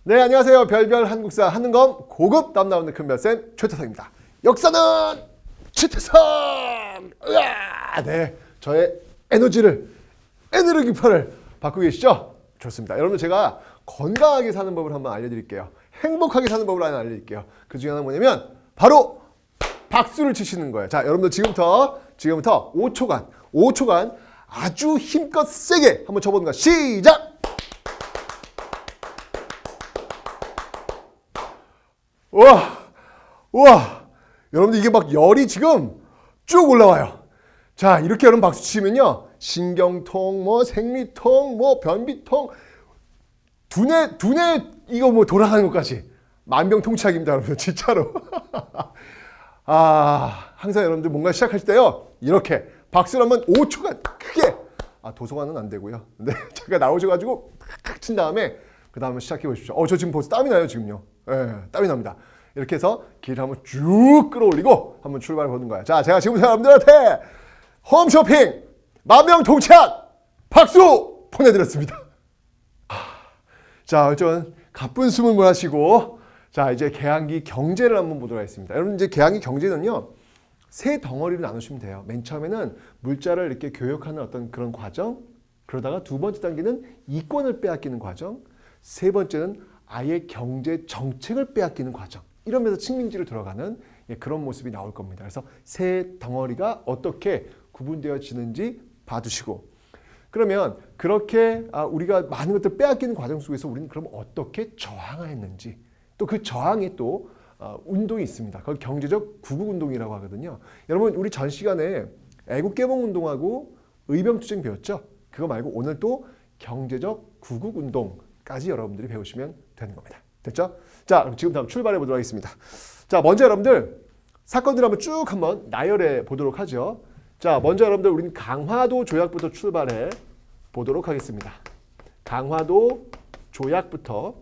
네, 안녕하세요. 별별 한국사 한능검 고급 땀 나오는 큰별쌤 최태성입니다. 역사는 최태성! 으아! 네, 저의 에너지파를 받고 계시죠? 좋습니다. 여러분, 제가 건강하게 사는 법을 한번 알려드릴게요. 행복하게 사는 법을 하나 알려드릴게요. 그 중에 하나는 뭐냐면 바로 박수를 치시는 거예요. 자, 여러분들 지금부터 5초간 아주 힘껏 세게 한번 쳐보는 거 시작! 우와, 여러분들 이게 막 열이 지금 쭉 올라와요. 자, 이렇게 여러분 박수 치면요, 신경통, 뭐 생리통, 뭐 변비통, 두뇌 이거 뭐 돌아가는 것까지 만병통치약입니다, 여러분. 진짜로. 항상 여러분들 뭔가 시작할 때요, 이렇게 박수를 한번 5초간 크게, 도서관은 안 되고요. 네, 제가 나오셔가지고 팍 친 다음에 그 다음에 시작해 보십시오. 저 지금 벌써 땀이 나요, 지금요. 네, 땀이 납니다. 이렇게 해서 길을 한번 쭉 끌어올리고 한번 출발해 보는 거야. 자, 제가 지금 여러분들한테 홈쇼핑 만병통치약 박수 보내드렸습니다. 자, 좀 가쁜 숨을 몰아쉬고, 자, 이제 개항기 경제를 한번 보도록 하겠습니다. 여러분, 이제 개항기 경제는요, 세 덩어리로 나누시면 돼요. 맨 처음에는 물자를 이렇게 교육하는 어떤 그런 과정, 그러다가 두 번째 단계는 이권을 빼앗기는 과정, 세 번째는 아예 경제 정책을 빼앗기는 과정. 이러면서 식민지로 들어가는 그런 모습이 나올 겁니다. 그래서 세 덩어리가 어떻게 구분되어지는지 봐두시고, 그러면 그렇게 우리가 많은 것들을 빼앗기는 과정 속에서 우리는 그럼 어떻게 저항했는지, 또 그 저항에 또 운동이 있습니다. 그걸 경제적 구국운동이라고 하거든요. 여러분, 우리 전 시간에 애국개봉운동하고 의병투쟁 배웠죠? 그거 말고 오늘 또 경제적 구국운동까지 여러분들이 배우시면 되는 겁니다. 됐죠? 자, 그럼 지금부터 출발해 보도록 하겠습니다. 자, 먼저 여러분들 사건들 한번 나열해 보도록 하죠. 자, 먼저 여러분들 우리는 강화도 조약부터 출발해 보도록 하겠습니다. 강화도 조약부터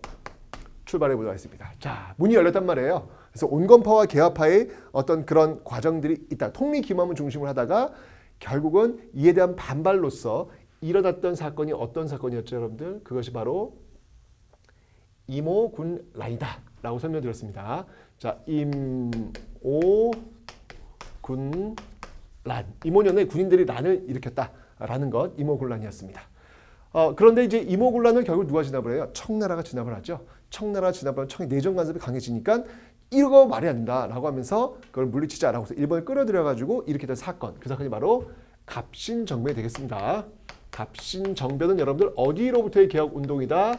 출발해 보도록 하겠습니다. 자, 문이 열렸단 말이에요. 그래서 온건파와 개화파의 어떤 그런 과정들이 있다. 통미김업을 중심으로 하다가 결국은 이에 대한 반발로서 일어났던 사건이 어떤 사건이었죠, 여러분들? 그것이 바로 임오군란이다 라고 설명드렸습니다. 자, 임오군란. 임오년에 군인들이 란을 일으켰다라는 것, 임오군란이었습니다. 그런데 이제 임오군란을 결국 누가 진압을 해요? 청나라가 진압을 하죠. 청나라가 진압하면 청의 내정 간섭이 강해지니까 이거 말이 안 된다라고 하면서 그걸 물리치자라고 해서 일본을 끌어들여가지고 일으켰던 사건. 그 사건이 바로 갑신정변이 되겠습니다. 갑신정변은 여러분들 어디로부터의 개혁운동이다?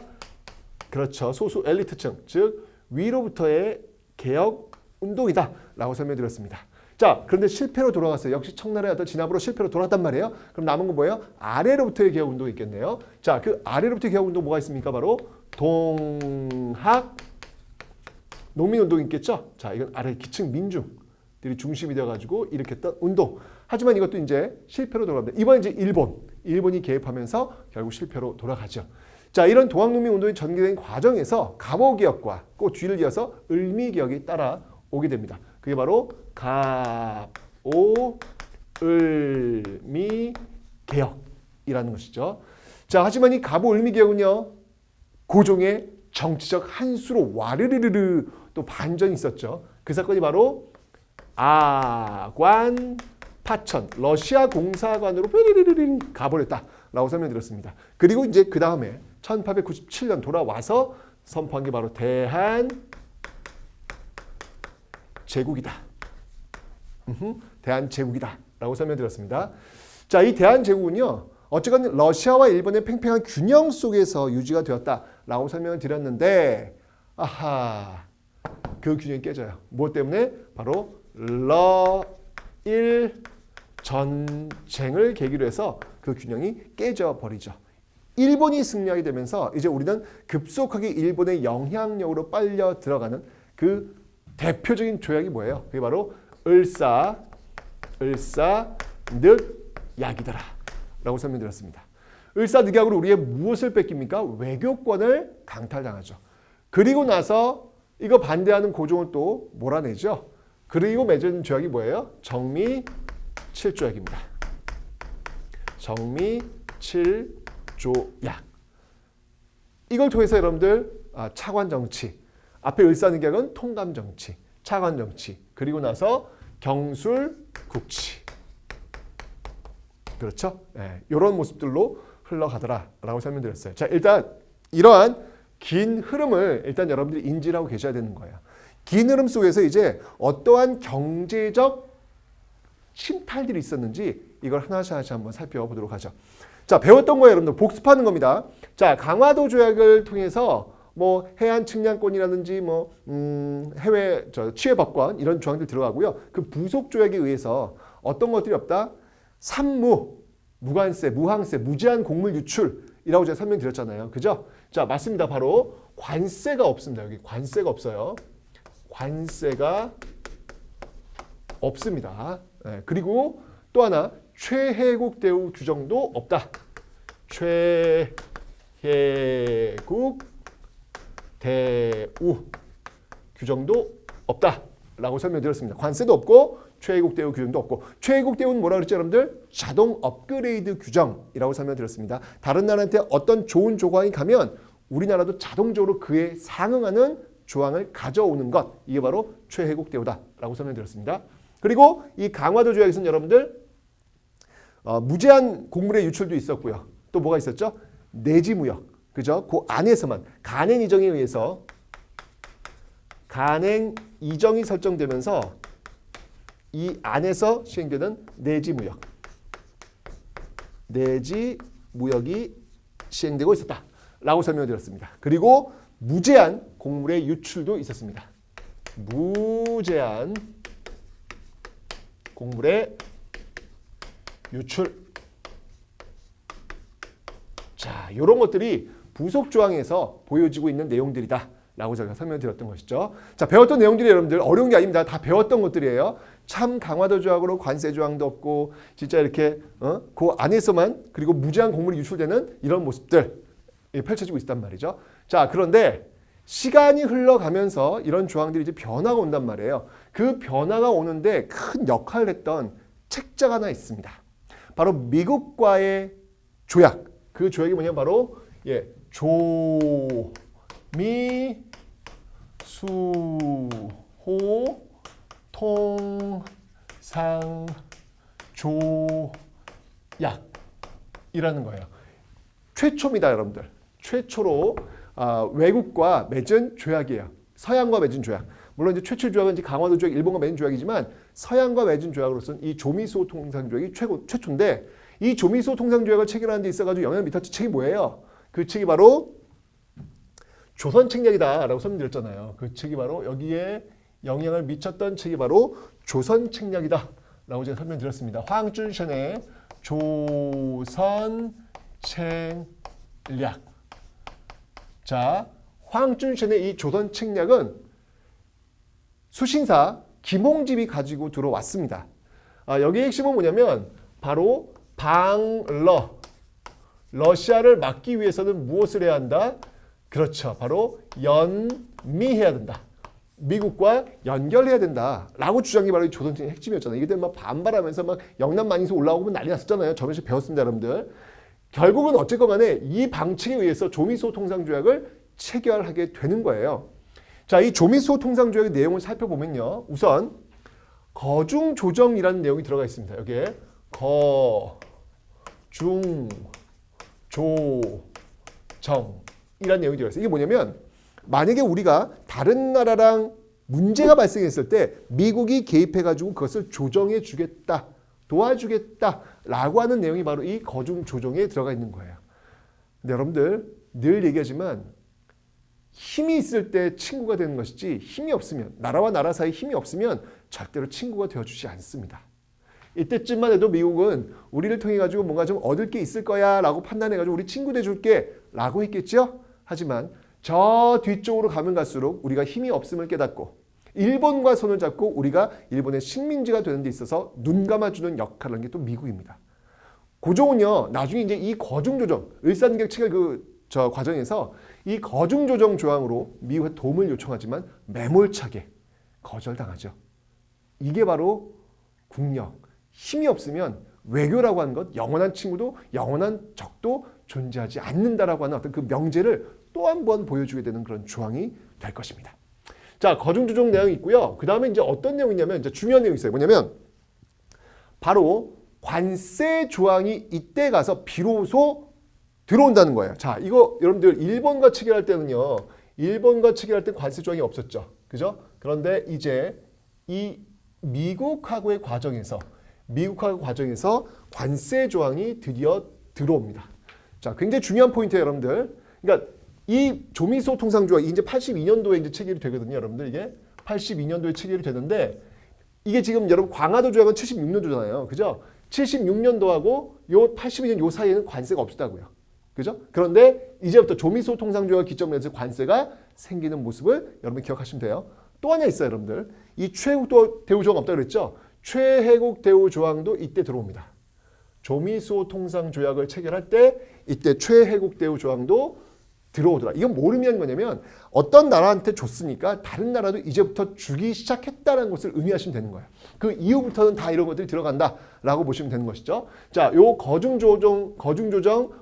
그렇죠. 소수 엘리트층, 즉 위로부터의 개혁운동이다 라고 설명드렸습니다. 자, 그런데 실패로 돌아갔어요. 역시 청나라의 어떤 진압으로 실패로 돌아갔단 말이에요. 그럼 남은 건 뭐예요? 아래로부터의 개혁운동이 있겠네요. 자, 그 아래로부터의 개혁운동 뭐가 있습니까? 바로 동학 농민운동이 있겠죠. 자, 이건 아래 기층 민중들이 중심이 되어가지고 일으켰던 운동. 하지만 이것도 이제 실패로 돌아갑니다. 이번 이제 일본이 개입하면서 결국 실패로 돌아가죠. 자, 이런 동학농민운동이 전개된 과정에서 갑오개혁과 그 뒤를 이어서 을미개혁이 따라오게 됩니다. 그게 바로 갑오을미개혁이라는 것이죠. 자, 하지만 이 갑오을미개혁은요, 고종의 정치적 한수로 와르르르 또 반전이 있었죠. 그 사건이 바로 아관 파천 러시아 공사관으로 삐리리리리 가버렸다라고 설명드렸습니다. 그리고 이제 그 다음에 1897년 돌아와서 선포한 게 바로 대한제국이다. 대한제국이다 라고 설명드렸습니다. 자, 이 대한제국은요, 어쨌건 러시아와 일본의 팽팽한 균형 속에서 유지가 되었다라고 설명을 드렸는데, 그 균형이 깨져요. 무엇 때문에? 바로 러일 전쟁을 계기로 해서 그 균형이 깨져버리죠. 일본이 승리하게 되면서 이제 우리는 급속하게 일본의 영향력으로 빨려 들어가는 그 대표적인 조약이 뭐예요? 그게 바로 을사늑약이더라 라고 설명드렸습니다. 을사늑약으로 우리의 무엇을 뺏깁니까? 외교권을 강탈당하죠. 그리고 나서 이거 반대하는 고종을 또 몰아내죠. 그리고 맺은 조약이 뭐예요? 정미칠조약입니다. 정미칠조약. 이걸 통해서 여러분들 차관 정치, 앞에 을사늑약은 통감 정치, 차관 정치, 그리고 나서 경술 국치. 그렇죠? 이런 모습들로 흘러가더라라고 설명드렸어요. 자, 일단 이러한 긴 흐름을 일단 여러분들이 인지를 하고 계셔야 되는 거예요. 긴 흐름 속에서 이제 어떠한 경제적 침탈들이 있었는지 이걸 하나씩 한번 살펴보도록 하죠. 자, 배웠던 거예요, 여러분들. 복습하는 겁니다. 자, 강화도 조약을 통해서 뭐 해안 측량권이라든지 뭐 해외 취해법권 이런 조항들 들어가고요. 그 부속 조약에 의해서 어떤 것들이 없다? 산무, 무관세, 무항세, 무제한 곡물 유출이라고 제가 설명드렸잖아요. 그죠? 자, 맞습니다. 바로 관세가 없습니다. 여기 관세가 없어요. 관세가 없습니다. 그리고 또 하나 최혜국 대우 규정도 없다. 최혜국 대우 규정도 없다라고 설명드렸습니다. 관세도 없고 최혜국 대우 규정도 없고, 최혜국 대우는 뭐라 그랬죠, 여러분들? 자동 업그레이드 규정이라고 설명드렸습니다. 다른 나라한테 어떤 좋은 조항이 가면 우리나라도 자동적으로 그에 상응하는 조항을 가져오는 것, 이게 바로 최혜국 대우다라고 설명드렸습니다. 그리고 이 강화도 조약에서는 여러분들 무제한 곡물의 유출도 있었고요. 또 뭐가 있었죠? 내지무역, 그죠? 그 안에서만 간행 이정에 의해서 간행 이정이 설정되면서 이 안에서 시행되는 내지무역, 내지무역이 시행되고 있었다라고 설명드렸습니다. 그리고 무제한 곡물의 유출도 있었습니다. 무제한 곡물의 유출. 자, 이런 것들이 부속 조항에서 보여지고 있는 내용들이다 라고 제가 설명드렸던 것이죠. 자, 배웠던 내용들이 여러분들 어려운 게 아닙니다. 다 배웠던 것들이에요. 참 강화도 조약으로 관세 조항도 없고 진짜 이렇게 그 안에서만, 그리고 무제한 곡물이 유출되는 이런 모습들 펼쳐지고 있단 말이죠. 자, 그런데 시간이 흘러가면서 이런 조항들이 이제 변화가 온단 말이에요. 그 변화가 오는데 큰 역할을 했던 책자가 하나 있습니다. 바로 미국과의 조약. 그 조약이 뭐냐면 바로 조미수호 통상조약이라는 거예요. 최초입니다, 여러분들. 최초로 외국과 맺은 조약이에요. 서양과 맺은 조약. 물론 이제 최초 조약은 이제 강화도 조약, 일본과 맺은 조약이지만 서양과 맺은 조약으로서는 이 조미수호 통상조약이 최초인데, 이 조미수호 통상조약을 체결하는 데 있어가지고 영향을 미쳤던 책이 뭐예요? 그 책이 바로 조선책략이다라고 설명드렸잖아요. 그 책이 바로 여기에 영향을 미쳤던 책이 바로 조선책략이다라고 제가 설명드렸습니다. 황준션의 조선책략. 자, 황준션의 이 조선책략은 수신사 김홍집이 가지고 들어왔습니다. 여기의 핵심은 뭐냐면 바로 러시아를 막기 위해서는 무엇을 해야 한다? 그렇죠. 바로 연미해야 된다. 미국과 연결해야 된다라고 주장이 바로 이 조선책의 핵심이었잖아요. 이게 막 반발하면서 막 영남 만인서 올라오고 난리 났었잖아요. 저번에 배웠습니다, 여러분들. 결국은 어쨌건 간에 이 방책에 의해서 조미수호 통상조약을 체결하게 되는 거예요. 자, 이 조미수호 통상조약의 내용을 살펴보면요. 우선 거중조정이라는 내용이 들어가 있습니다. 여기에 거중조정이라는 내용이 들어가 있어요. 이게 뭐냐면 만약에 우리가 다른 나라랑 문제가 발생했을 때 미국이 개입해가지고 그것을 조정해 주겠다, 도와주겠다라고 하는 내용이 바로 이 거중조정에 들어가 있는 거예요. 근데 여러분들 늘 얘기하지만 힘이 있을 때 친구가 되는 것이지, 힘이 없으면, 나라와 나라 사이 힘이 없으면 절대로 친구가 되어주지 않습니다. 이때쯤만 해도 미국은 우리를 통해 가지고 뭔가 좀 얻을 게 있을 거야 라고 판단해가지고 우리 친구 돼줄게 라고 했겠죠. 하지만 저 뒤쪽으로 가면 갈수록 우리가 힘이 없음을 깨닫고 일본과 손을 잡고 우리가 일본의 식민지가 되는 데 있어서 눈 감아주는 역할을 하는 게 또 미국입니다. 고종은요, 나중에 이제 이 거중조정, 을사늑약 체결 과정에서 이 거중조정 조항으로 미국의 도움을 요청하지만 매몰차게 거절당하죠. 이게 바로 국력. 힘이 없으면 외교라고 하는 것, 영원한 친구도 영원한 적도 존재하지 않는다라고 하는 어떤 그 명제를 또 한 번 보여주게 되는 그런 조항이 될 것입니다. 자, 거중조정 내용이 있고요. 그 다음에 이제 어떤 내용이냐면 이제 중요한 내용이 있어요. 뭐냐면 바로 관세 조항이 이때 가서 비로소 들어온다는 거예요. 자, 이거 여러분들 1번과 체결할 때는요. 1번과 체결할 때 관세 조항이 없었죠. 그죠? 그런데 이제 이 미국하고의 과정에서 관세 조항이 드디어 들어옵니다. 자, 굉장히 중요한 포인트예요, 여러분들. 그러니까 이 조미소 통상 조항이 이제 82년도에 이제 체결이 되거든요, 여러분들. 이게 82년도에 체결이 되는데 이게 지금 여러분 광화도 조약은 76년도잖아요. 그죠? 76년도하고 요 82년 요 사이에는 관세가 없었다고요. 그죠? 그런데 이제부터 조미소 통상 조약을 기점으로 해서 관세가 생기는 모습을 여러분 기억하시면 돼요. 또 하나 있어요, 여러분들. 이 최혜국 대우 조항 없다고 그랬죠? 최혜국 대우 조항도 이때 들어옵니다. 조미소 통상 조약을 체결할 때 이때 최혜국 대우 조항도 들어오더라. 이건 뭘 의미하는 거냐면 어떤 나라한테 줬으니까 다른 나라도 이제부터 주기 시작했다는 것을 의미하시면 되는 거예요. 그 이후부터는 다 이런 것들이 들어간다라고 보시면 되는 것이죠. 자, 요 거중조정,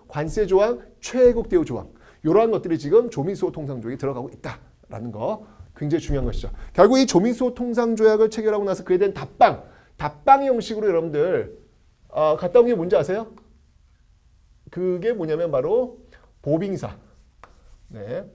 관세 조항, 최혜국 대우 조항 이러한 것들이 지금 조미소 통상 조약에 들어가고 있다라는 거 굉장히 중요한 것이죠. 결국 이 조미소 통상 조약을 체결하고 나서 그에 대한 답방 형식으로 여러분들 갔다 온 게 뭔지 아세요? 그게 뭐냐면 바로 보빙사. 네,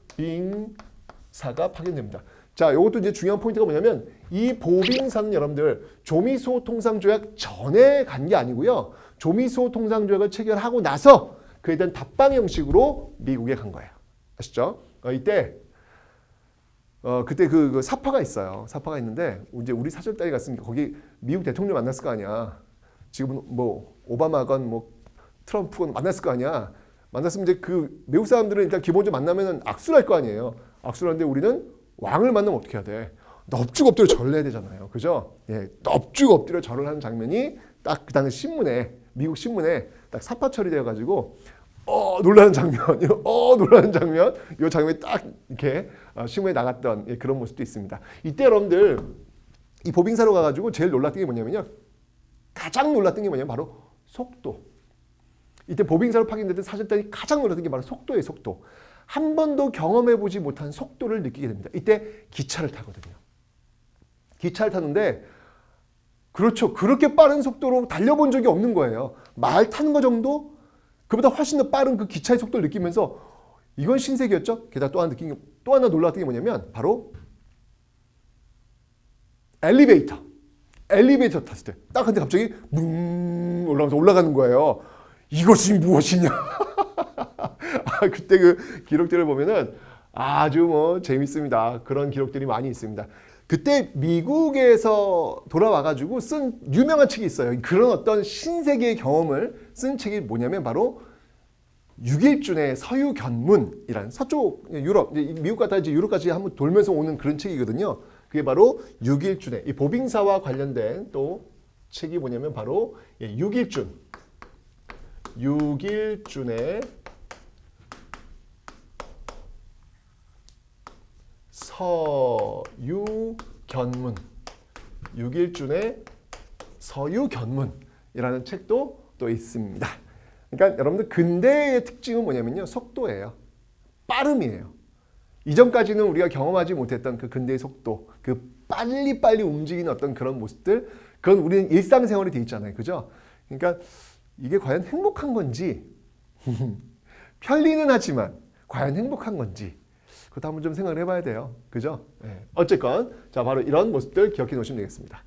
보빙사가 파견됩니다. 자, 이것도 이제 중요한 포인트가 뭐냐면 이 보빙사는 여러분들 조미소 통상조약 전에 간 게 아니고요. 조미소 통상조약을 체결하고 나서 그에 대한 답방 형식으로 미국에 간 거예요. 아시죠? 이때 그때 그 사파가 있어요. 사파가 있는데 이제 우리 사절단이 갔으니까 거기 미국 대통령 만났을 거 아니야. 지금 뭐 오바마건 뭐 트럼프건 만났을 거 아니야. 만났으면 이제 그 미국 사람들은 일단 기본적으로 만나면은 악수를 할 거 아니에요. 악수를 하는데 우리는 왕을 만나면 어떻게 해야 돼? 넙죽 엎드려 절을 해야 되잖아요. 그죠? 예, 넙죽 엎드려 절을 하는 장면이 딱 그 당시 신문에 미국 신문에 딱 사파 처리되어 가지고 놀라는 장면, 놀라는 장면, 이 장면이 딱 이렇게 신문에 나갔던 그런 모습도 있습니다. 이때 여러분들 이 보빙사로 가가지고 제일 놀랐던 게 뭐냐면요. 가장 놀랐던 게 뭐냐면 바로 속도. 이때 보빙사로 파견됐던 사절단이 가장 놀랐던 게 바로 속도예요, 속도. 한 번도 경험해보지 못한 속도를 느끼게 됩니다. 이때 기차를 타거든요. 기차를 타는데 그렇죠. 그렇게 빠른 속도로 달려본 적이 없는 거예요. 말 타는 거 정도? 그보다 훨씬 더 빠른 그 기차의 속도를 느끼면서 이건 신세계였죠. 게다가 또 하나 놀랐던 게 뭐냐면 바로 엘리베이터 탔을 때 딱 근데 갑자기 뭉 올라가면서 올라가는 거예요. 이것이 무엇이냐? 그때 그 기록들을 보면은 아주 뭐 재밌습니다. 그런 기록들이 많이 있습니다. 그때 미국에서 돌아와가지고 쓴 유명한 책이 있어요. 그런 어떤 신세계의 경험을 쓴 책이 뭐냐면 바로 육일준의 서유견문이라는 서쪽 유럽, 미국 갔다 이제 유럽까지 한번 돌면서 오는 그런 책이거든요. 그게 바로 육일준의 이 보빙사와 관련된 또 책이 뭐냐면 바로 육일준의 서유견문, 육일준의 서유견문이라는 책도 또 있습니다. 그러니까 여러분들 근대의 특징은 뭐냐면요, 속도예요, 빠름이에요. 이전까지는 우리가 경험하지 못했던 그 근대의 속도, 그 빨리빨리 움직이는 어떤 그런 모습들, 그건 우리는 일상생활이 돼 있잖아요, 그죠? 그러니까 이게 과연 행복한 건지, 편리는 하지만 과연 행복한 건지, 그것도 한번 좀 생각을 해봐야 돼요. 그죠? 네. 어쨌건, 자, 바로 이런 모습들 기억해 놓으시면 되겠습니다.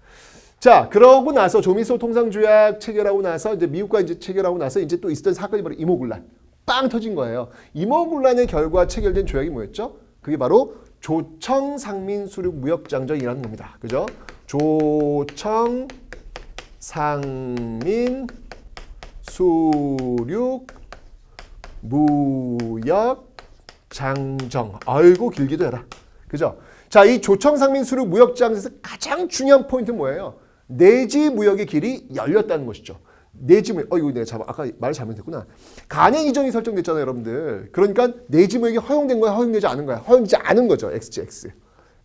자, 그러고 나서 조미소 통상조약 체결하고 나서 이제 미국과 이제 체결하고 나서 이제 또 있었던 사건이 바로 이모군란. 빵 터진 거예요. 이모군란의 결과 체결된 조약이 뭐였죠? 그게 바로 조청상민수륙무역장정이라는 겁니다. 그죠? 조청상민수륙무역장정. 아이고 길기도 해라. 그죠? 자, 이 조청상민수륙무역장정에서 가장 중요한 포인트는 뭐예요? 내지 무역의 길이 열렸다는 것이죠. 내지 무역, 이거 내가 아까 말을 잘못했구나. 간행 이전이 설정됐잖아요, 여러분들. 그러니까 내지 무역이 허용된 거야, 허용되지 않은 거야? 허용되지 않은 거죠. XGX.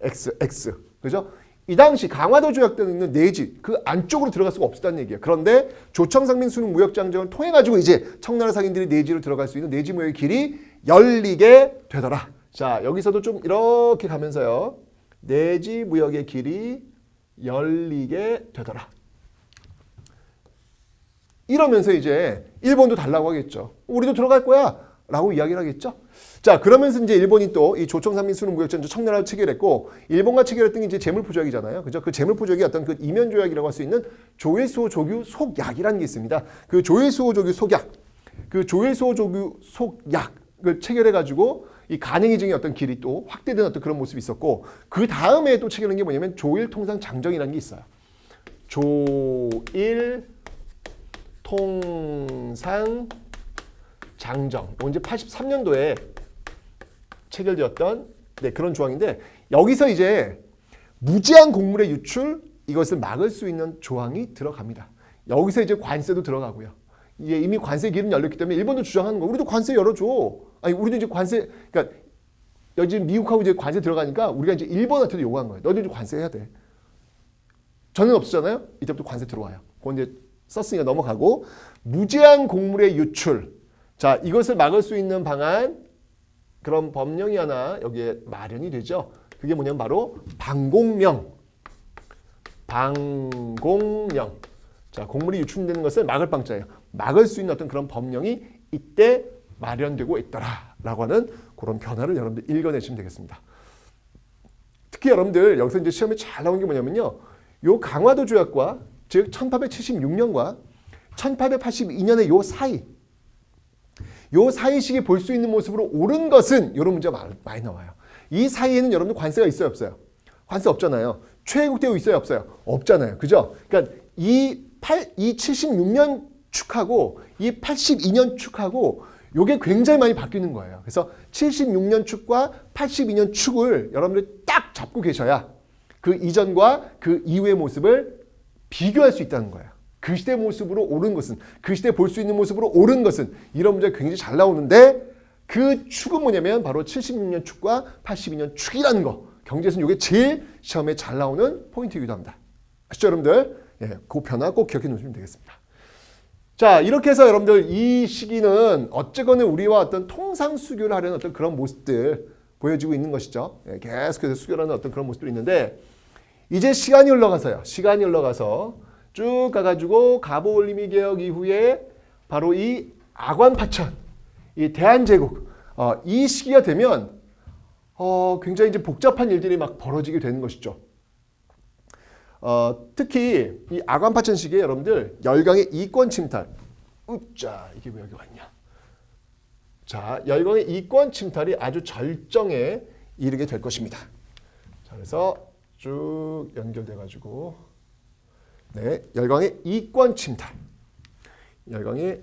X. 그죠? 이 당시 강화도 조약 때는 있는 내지, 그 안쪽으로 들어갈 수가 없었다는 얘기예요. 그런데 조청상민수륙무역장정을 통해 가지고 이제 청나라 상인들이 내지로 들어갈 수 있는 내지 무역의 길이 열리게 되더라. 자, 여기서도 좀 이렇게 가면서요. 내지 무역의 길이 열리게 되더라. 이러면서 이제 일본도 달라고 하겠죠. 우리도 들어갈 거야 라고 이야기를 하겠죠. 자, 그러면서 이제 일본이 또 이 조총산민 수능무역전조 청나라를 체결했고, 일본과 체결했던 게 이제 재물포조약이잖아요. 그죠? 그 재물포조약이 어떤 그 이면조약이라고 할 수 있는 조일수호 조규 속약이라는 게 있습니다. 그 조일수호 조규 속약, 그 조일수호 조규 속약을 체결해가지고 이 간행이증의 어떤 길이 또 확대된 어떤 그런 모습이 있었고, 그 다음에 또 체결한 게 뭐냐면 조일통상 장정이라는 게 있어요. 조일통상 장정. 이제 83년도에 체결되었던 그런 조항인데, 여기서 이제 무제한 곡물의 유출, 이것을 막을 수 있는 조항이 들어갑니다. 여기서 이제 관세도 들어가고요. 이게 이미 관세 길은 열렸기 때문에 일본도 주장하는 거, 우리도 관세 열어줘. 아니, 우리도 이제 관세, 그러니까 여기 미국하고 이제 관세 들어가니까 우리가 이제 일본한테도 요구한 거예요. 너희도 이제 관세해야 돼. 저는 없었잖아요. 이때부터 관세 들어와요. 그건 이제 썼으니까 넘어가고, 무제한 곡물의 유출. 자, 이것을 막을 수 있는 방안, 그런 법령이 하나 여기에 마련이 되죠. 그게 뭐냐면 바로 방공령. 방공령. 자, 곡물이 유출되는 것을 막을 방자예요. 막을 수 있는 어떤 그런 법령이 이때 마련되고 있더라라고 하는 그런 변화를 여러분들 읽어내시면 되겠습니다. 특히 여러분들 여기서 이제 시험에 잘 나온 게 뭐냐면요. 요 강화도 조약과, 즉 1876년과 1882년의 요 사이, 요 사이 시기에 볼 수 있는 모습으로 옳은 것은 이런 문제가 많이 나와요. 이 사이에는 여러분들 관세가 있어요, 없어요? 관세 없잖아요. 최애국 대우 있어요, 없어요? 없잖아요. 그죠? 그러니까 이 76년 축하고 이 82년 축하고 요게 굉장히 많이 바뀌는 거예요. 그래서 76년 축과 82년 축을 여러분들이 딱 잡고 계셔야 그 이전과 그 이후의 모습을 비교할 수 있다는 거예요. 그 시대 모습으로 옳은 것은, 그 시대 볼 수 있는 모습으로 옳은 것은, 이런 문제가 굉장히 잘 나오는데, 그 축은 뭐냐면 바로 76년 축과 82년 축이라는 거. 경제에서는 이게 제일 시험에 잘 나오는 포인트이기도 합니다. 아시죠, 여러분들? 예, 그 변화 꼭 기억해 놓으시면 되겠습니다. 자, 이렇게 해서 여러분들 이 시기는 어쨌거나 우리와 어떤 통상 수교를 하려는 어떤 그런 모습들 보여지고 있는 것이죠. 예, 계속해서 수교하는 어떤 그런 모습들이 있는데, 이제 시간이 흘러가서요. 시간이 흘러가서 쭉 가가지고 가보올림이 개혁 이후에 바로 이 아관파천, 이 대한제국, 이 시기가 되면 굉장히 이제 복잡한 일들이 막 벌어지게 되는 것이죠. 특히 이 아관파천 시기에 여러분들 열강의 이권 침탈, 으짜, 이게 왜 여기 왔냐? 자, 열강의 이권 침탈이 아주 절정에 이르게 될 것입니다. 자, 그래서 쭉 연결돼가지고. 네, 열강의 이권 침탈. 열강의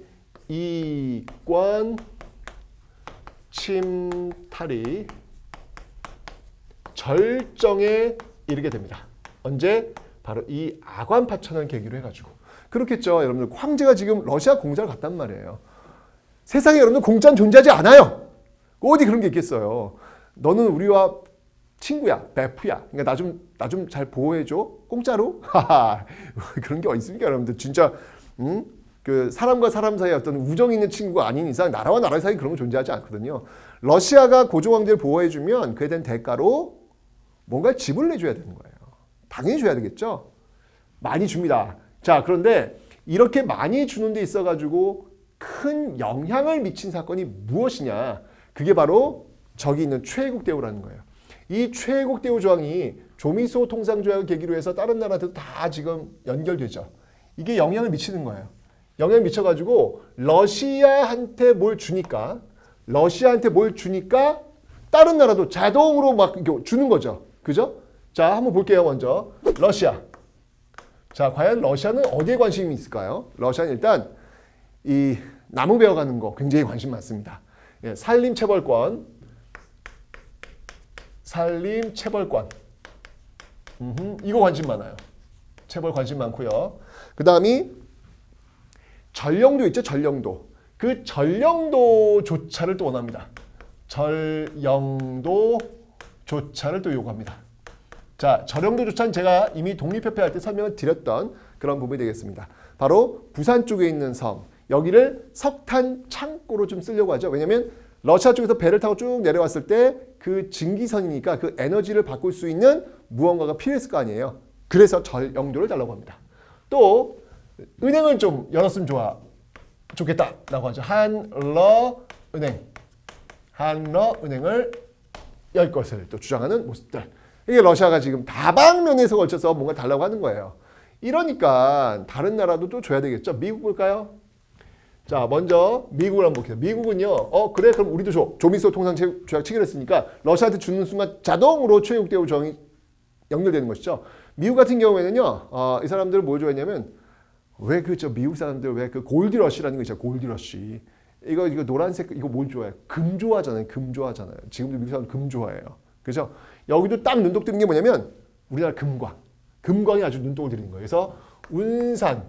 이권 침탈이 절정에 이르게 됩니다. 언제? 바로 이 아관파천을 계기로 해가지고. 그렇겠죠. 여러분들 황제가 지금 러시아 공자를 갔단 말이에요. 세상에 여러분들 공짜는 존재하지 않아요. 어디 그런 게 있겠어요. 너는 우리와 친구야, 베프야. 그러니까 나 좀 잘 보호해줘. 공짜로? 그런 게 어디 있습니까, 여러분들? 진짜 그 사람과 사람 사이에 어떤 우정 있는 친구가 아닌 이상 나라와 나라 사이 그런 거 존재하지 않거든요. 러시아가 고종 황제를 보호해주면 그에 대한 대가로 뭔가 집을 내줘야 되는 거예요. 당연히 줘야 되겠죠. 많이 줍니다. 자, 그런데 이렇게 많이 주는 데 있어가지고 큰 영향을 미친 사건이 무엇이냐? 그게 바로 저기 있는 최애국 대우라는 거예요. 이 최애국 대우 조항이 조미소 통상조약을 계기로 해서 다른 나라들도 다 지금 연결되죠. 이게 영향을 미치는 거예요. 영향을 미쳐가지고 러시아한테 뭘 주니까 다른 나라도 자동으로 막 주는 거죠. 그죠? 자, 한번 볼게요. 먼저 러시아. 자, 과연 러시아는 어디에 관심이 있을까요? 러시아는 일단 이 나무 베어가는 거 굉장히 관심 많습니다. 예, 산림체벌권. 이거 관심 많아요. 체벌 관심 많고요. 그 다음이 전령도 있죠. 전령도. 그 전령도조차를 또 원합니다. 전령도조차를 또 요구합니다. 자, 전령도조차는 제가 이미 독립협회할 때 설명을 드렸던 그런 부분이 되겠습니다. 바로 부산 쪽에 있는 섬, 여기를 석탄 창고로 좀 쓰려고 하죠. 왜냐하면 러시아 쪽에서 배를 타고 쭉 내려왔을 때 그 증기선이니까 그 에너지를 바꿀 수 있는 무언가가 필요했을 거 아니에요. 그래서 전용도를 달라고 합니다. 또 은행을 좀 열었으면 좋겠다라고 하죠. 한러은행을 열 것을 또 주장하는 모습들. 이게 러시아가 지금 다방면에서 걸쳐서 뭔가 달라고 하는 거예요. 이러니까 다른 나라도 또 줘야 되겠죠. 미국 볼까요? 자, 먼저 미국을 한번 볼게요. 미국은요. 그래 그럼 우리도 줘. 조미소 통상 조약 체결했으니까 러시아한테 주는 순간 자동으로 최후국대우 조항이 연결되는 것이죠. 미국 같은 경우에는요. 이 사람들을 뭘 좋아했냐면 왜 그저 미국 사람들 왜 그 골디러시라는 거 있죠. 골디러시. 이거 노란색 이거 뭘 좋아해요? 금 좋아하잖아요. 금 좋아하잖아요. 지금도 미국 사람들 금 좋아해요. 그죠? 여기도 딱 눈독 들이는 게 뭐냐면 우리나라 금광. 금광이 아주 눈독을 들이는 거예요. 그래서 운산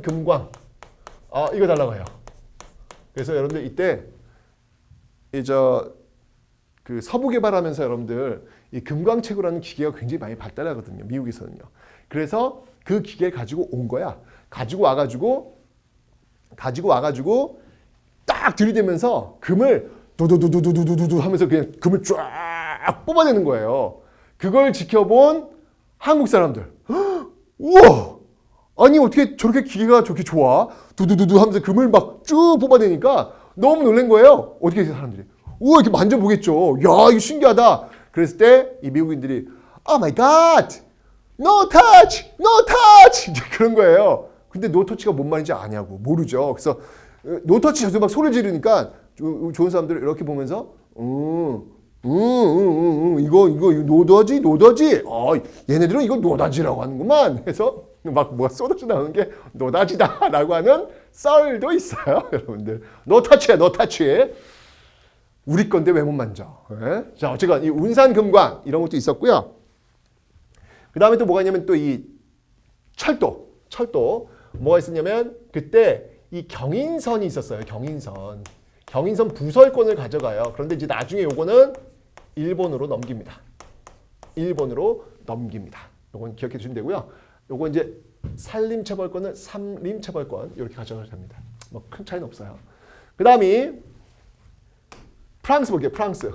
금광. 이거 달라고 해요. 그래서 여러분들 이때 그 서부 개발하면서 여러분들 이 금광채굴하는 기계가 굉장히 많이 발달하거든요. 미국에서는요. 그래서 그 기계를 가지고 온 거야. 가지고 와가지고 딱 들이대면서 금을 두두두두두두두 하면서 그냥 금을 쫙 뽑아내는 거예요. 그걸 지켜본 한국 사람들. 우와! 아니 어떻게 저렇게 기계가 저렇게 좋아? 두두두두 하면서 금을 막 쭉 뽑아내니까 너무 놀란 거예요. 어떻게 해서 사람들이 우와 이렇게 만져보겠죠. 야 이거 신기하다. 그랬을 때 이 미국인들이 Oh my God! No touch! No touch! 이제 그런 거예요. 근데 no touch가 뭔 말인지 아냐고 모르죠. 그래서 no touch 저도 막 소리 지르니까 좋은 사람들 이렇게 보면서 이거 노더지? 얘네들은 이거 노다지라고 하는구만. 해서 막 뭐가 쏟아져 나오는 게 노다지다라고 하는 썰도 있어요, 여러분들. 노터치야, 노터치. 우리 건데 왜 못 만져? 네? 자, 어쨌건 이 운산금광 이런 것도 있었고요. 그 다음에 또 뭐가 있냐면 또 이 철도 뭐가 있었냐면 그때 이 경인선이 있었어요. 경인선 부설권을 가져가요. 그런데 이제 나중에 요거는 일본으로 넘깁니다. 요건 기억해 주시면 되고요. 요거 이제 산림체벌권을 삼림체벌권 이렇게 가져가도 됩니다. 뭐 큰 차이는 없어요. 그 다음이 프랑스 볼게요. 프랑스.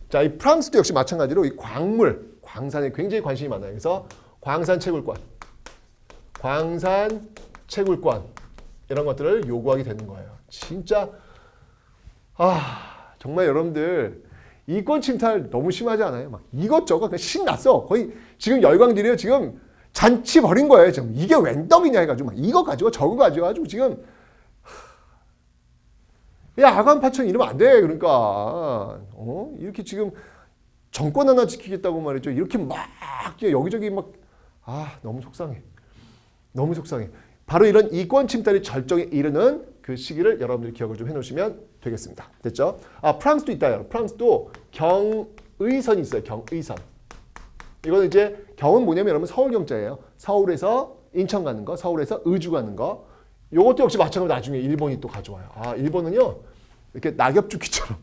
자, 이 프랑스도 역시 마찬가지로 이 광산에 굉장히 관심이 많아요. 그래서 광산 채굴권 이런 것들을 요구하게 되는 거예요. 진짜 정말 여러분들 이권 침탈 너무 심하지 않아요? 막 이것저것 그냥 신났어. 거의 지금 열광들이요. 지금 잔치 벌인 거예요. 지금 이게 웬 떡이냐 해가지고 막 이거 가지고 저거 가지고 지금 야 아간파천 이러면 안 돼. 그러니까 이렇게 지금 정권 하나 지키겠다고 말이죠. 이렇게 막 여기저기 막 너무 속상해. 바로 이런 이권 침탈이 절정에 이르는 그 시기를 여러분들이 기억을 좀 해놓으시면 되겠습니다. 됐죠? 프랑스도 있다. 프랑스도 경의선이 있어요. 경의선. 이거는 이제 경은 뭐냐면 여러분 서울경자예요. 서울에서 인천 가는 거, 서울에서 의주 가는 거. 요것도 역시 마찬가지로 나중에 일본이 또 가져와요. 일본은요 이렇게 낙엽죽기처럼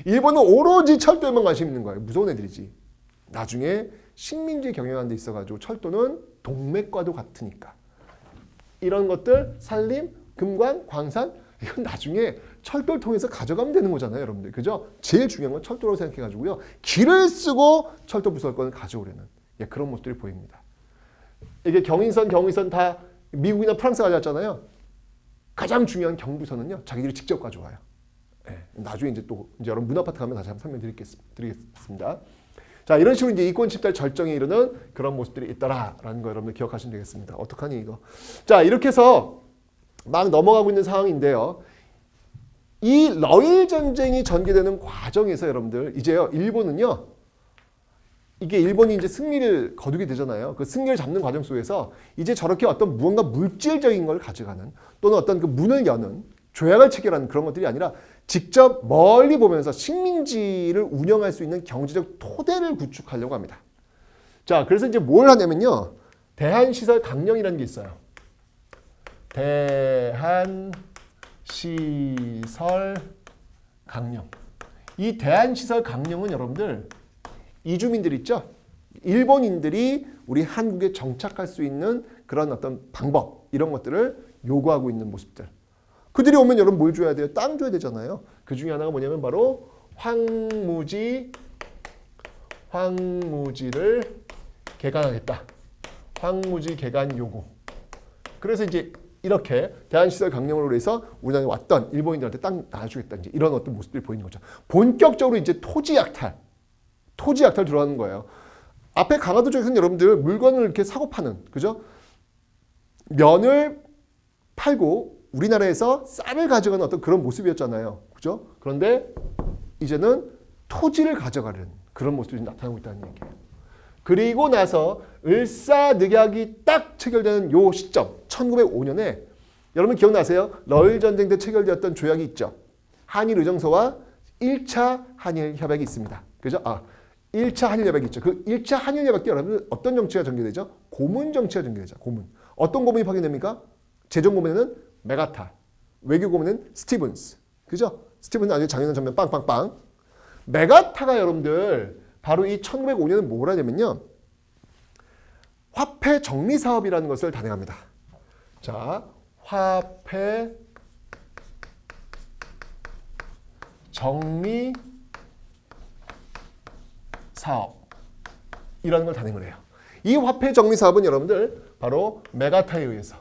일본은 오로지 철도에만 관심 있는 거예요. 무서운 애들이지. 나중에 식민지 경영하는 데 있어가지고 철도는 동맥과도 같으니까. 이런 것들 산림, 금관, 광산 이건 나중에 철도를 통해서 가져가면 되는 거잖아요, 여러분들. 그죠? 제일 중요한 건 철도라고 생각해가지고요. 길을 쓰고 철도 부설권을 가져오려는 그런 모습들이 보입니다. 이게 경인선 다 미국이나 프랑스 가져왔잖아요. 가장 중요한 경부선은요, 자기들이 직접 가져와요. 나중에 이제 여러분 문 아파트 가면 다시 한번 설명드리겠습니다. 자, 이런 식으로 이제 이권 침탈 절정에 이르는 그런 모습들이 있더라라는 거 여러분들 기억하시면 되겠습니다. 어떡하니 이거? 자, 이렇게 해서 막 넘어가고 있는 상황인데요. 이 러일 전쟁이 전개되는 과정에서 여러분들 이제요 일본은요 이게 일본이 이제 승리를 거두게 되잖아요. 그 승리를 잡는 과정 속에서 이제 저렇게 어떤 무언가 물질적인 걸 가져가는 또는 어떤 그 문을 여는 조약을 체결하는 그런 것들이 아니라 직접 멀리 보면서 식민지를 운영할 수 있는 경제적 토대를 구축하려고 합니다. 자, 그래서 이제 뭘 하냐면요. 대한시설 강령이라는 게 있어요. 대한시설 강령. 이 대한시설 강령은 여러분들 이주민들 있죠? 일본인들이 우리 한국에 정착할 수 있는 그런 어떤 방법 이런 것들을 요구하고 있는 모습들. 그들이 오면 여러분 뭘 줘야 돼요? 땅 줘야 되잖아요. 그 중에 하나가 뭐냐면 바로 황무지를 개간하겠다. 황무지 개간 요구. 그래서 이제 이렇게 대한시설 강령으로 해서 우리나라에 왔던 일본인들한테 땅 나눠주겠다. 이제 이런 어떤 모습들이 보이는 거죠. 본격적으로 이제 토지 약탈 들어가는 거예요. 앞에 강화도 쪽에서는 여러분들 물건을 이렇게 사고 파는, 그죠? 면을 팔고 우리나라에서 쌀을 가져가는 어떤 그런 모습이었잖아요. 그죠? 그런데 이제는 토지를 가져가는 그런 모습이 나타나고 있다는 얘기예요. 그리고 나서 을사늑약이 딱 체결되는 요 시점 1905년에 여러분 기억나세요? 러일 전쟁 때 체결되었던 조약이 있죠. 한일 의정서와 1차 한일 협약이 있습니다. 그죠? 1차 한일 협약이 있죠. 그 1차 한일 협약 때 여러분 어떤 정치가 전개되죠? 고문 정치가 전개되죠. 고문. 어떤 고문이 파견됩니까? 재정 고문에는 메가타, 외교 고문은 스티븐스. 그죠? 스티븐스 아주 장인은 전면 빵빵빵. 메가타가 여러분들 바로 이 1905년은 뭘 하냐면요. 화폐 정리 사업이라는 것을 단행합니다. 자, 화폐 정리 사업이라는 걸 단행을 해요. 이 화폐 정리 사업은 여러분들 바로 메가타에 의해서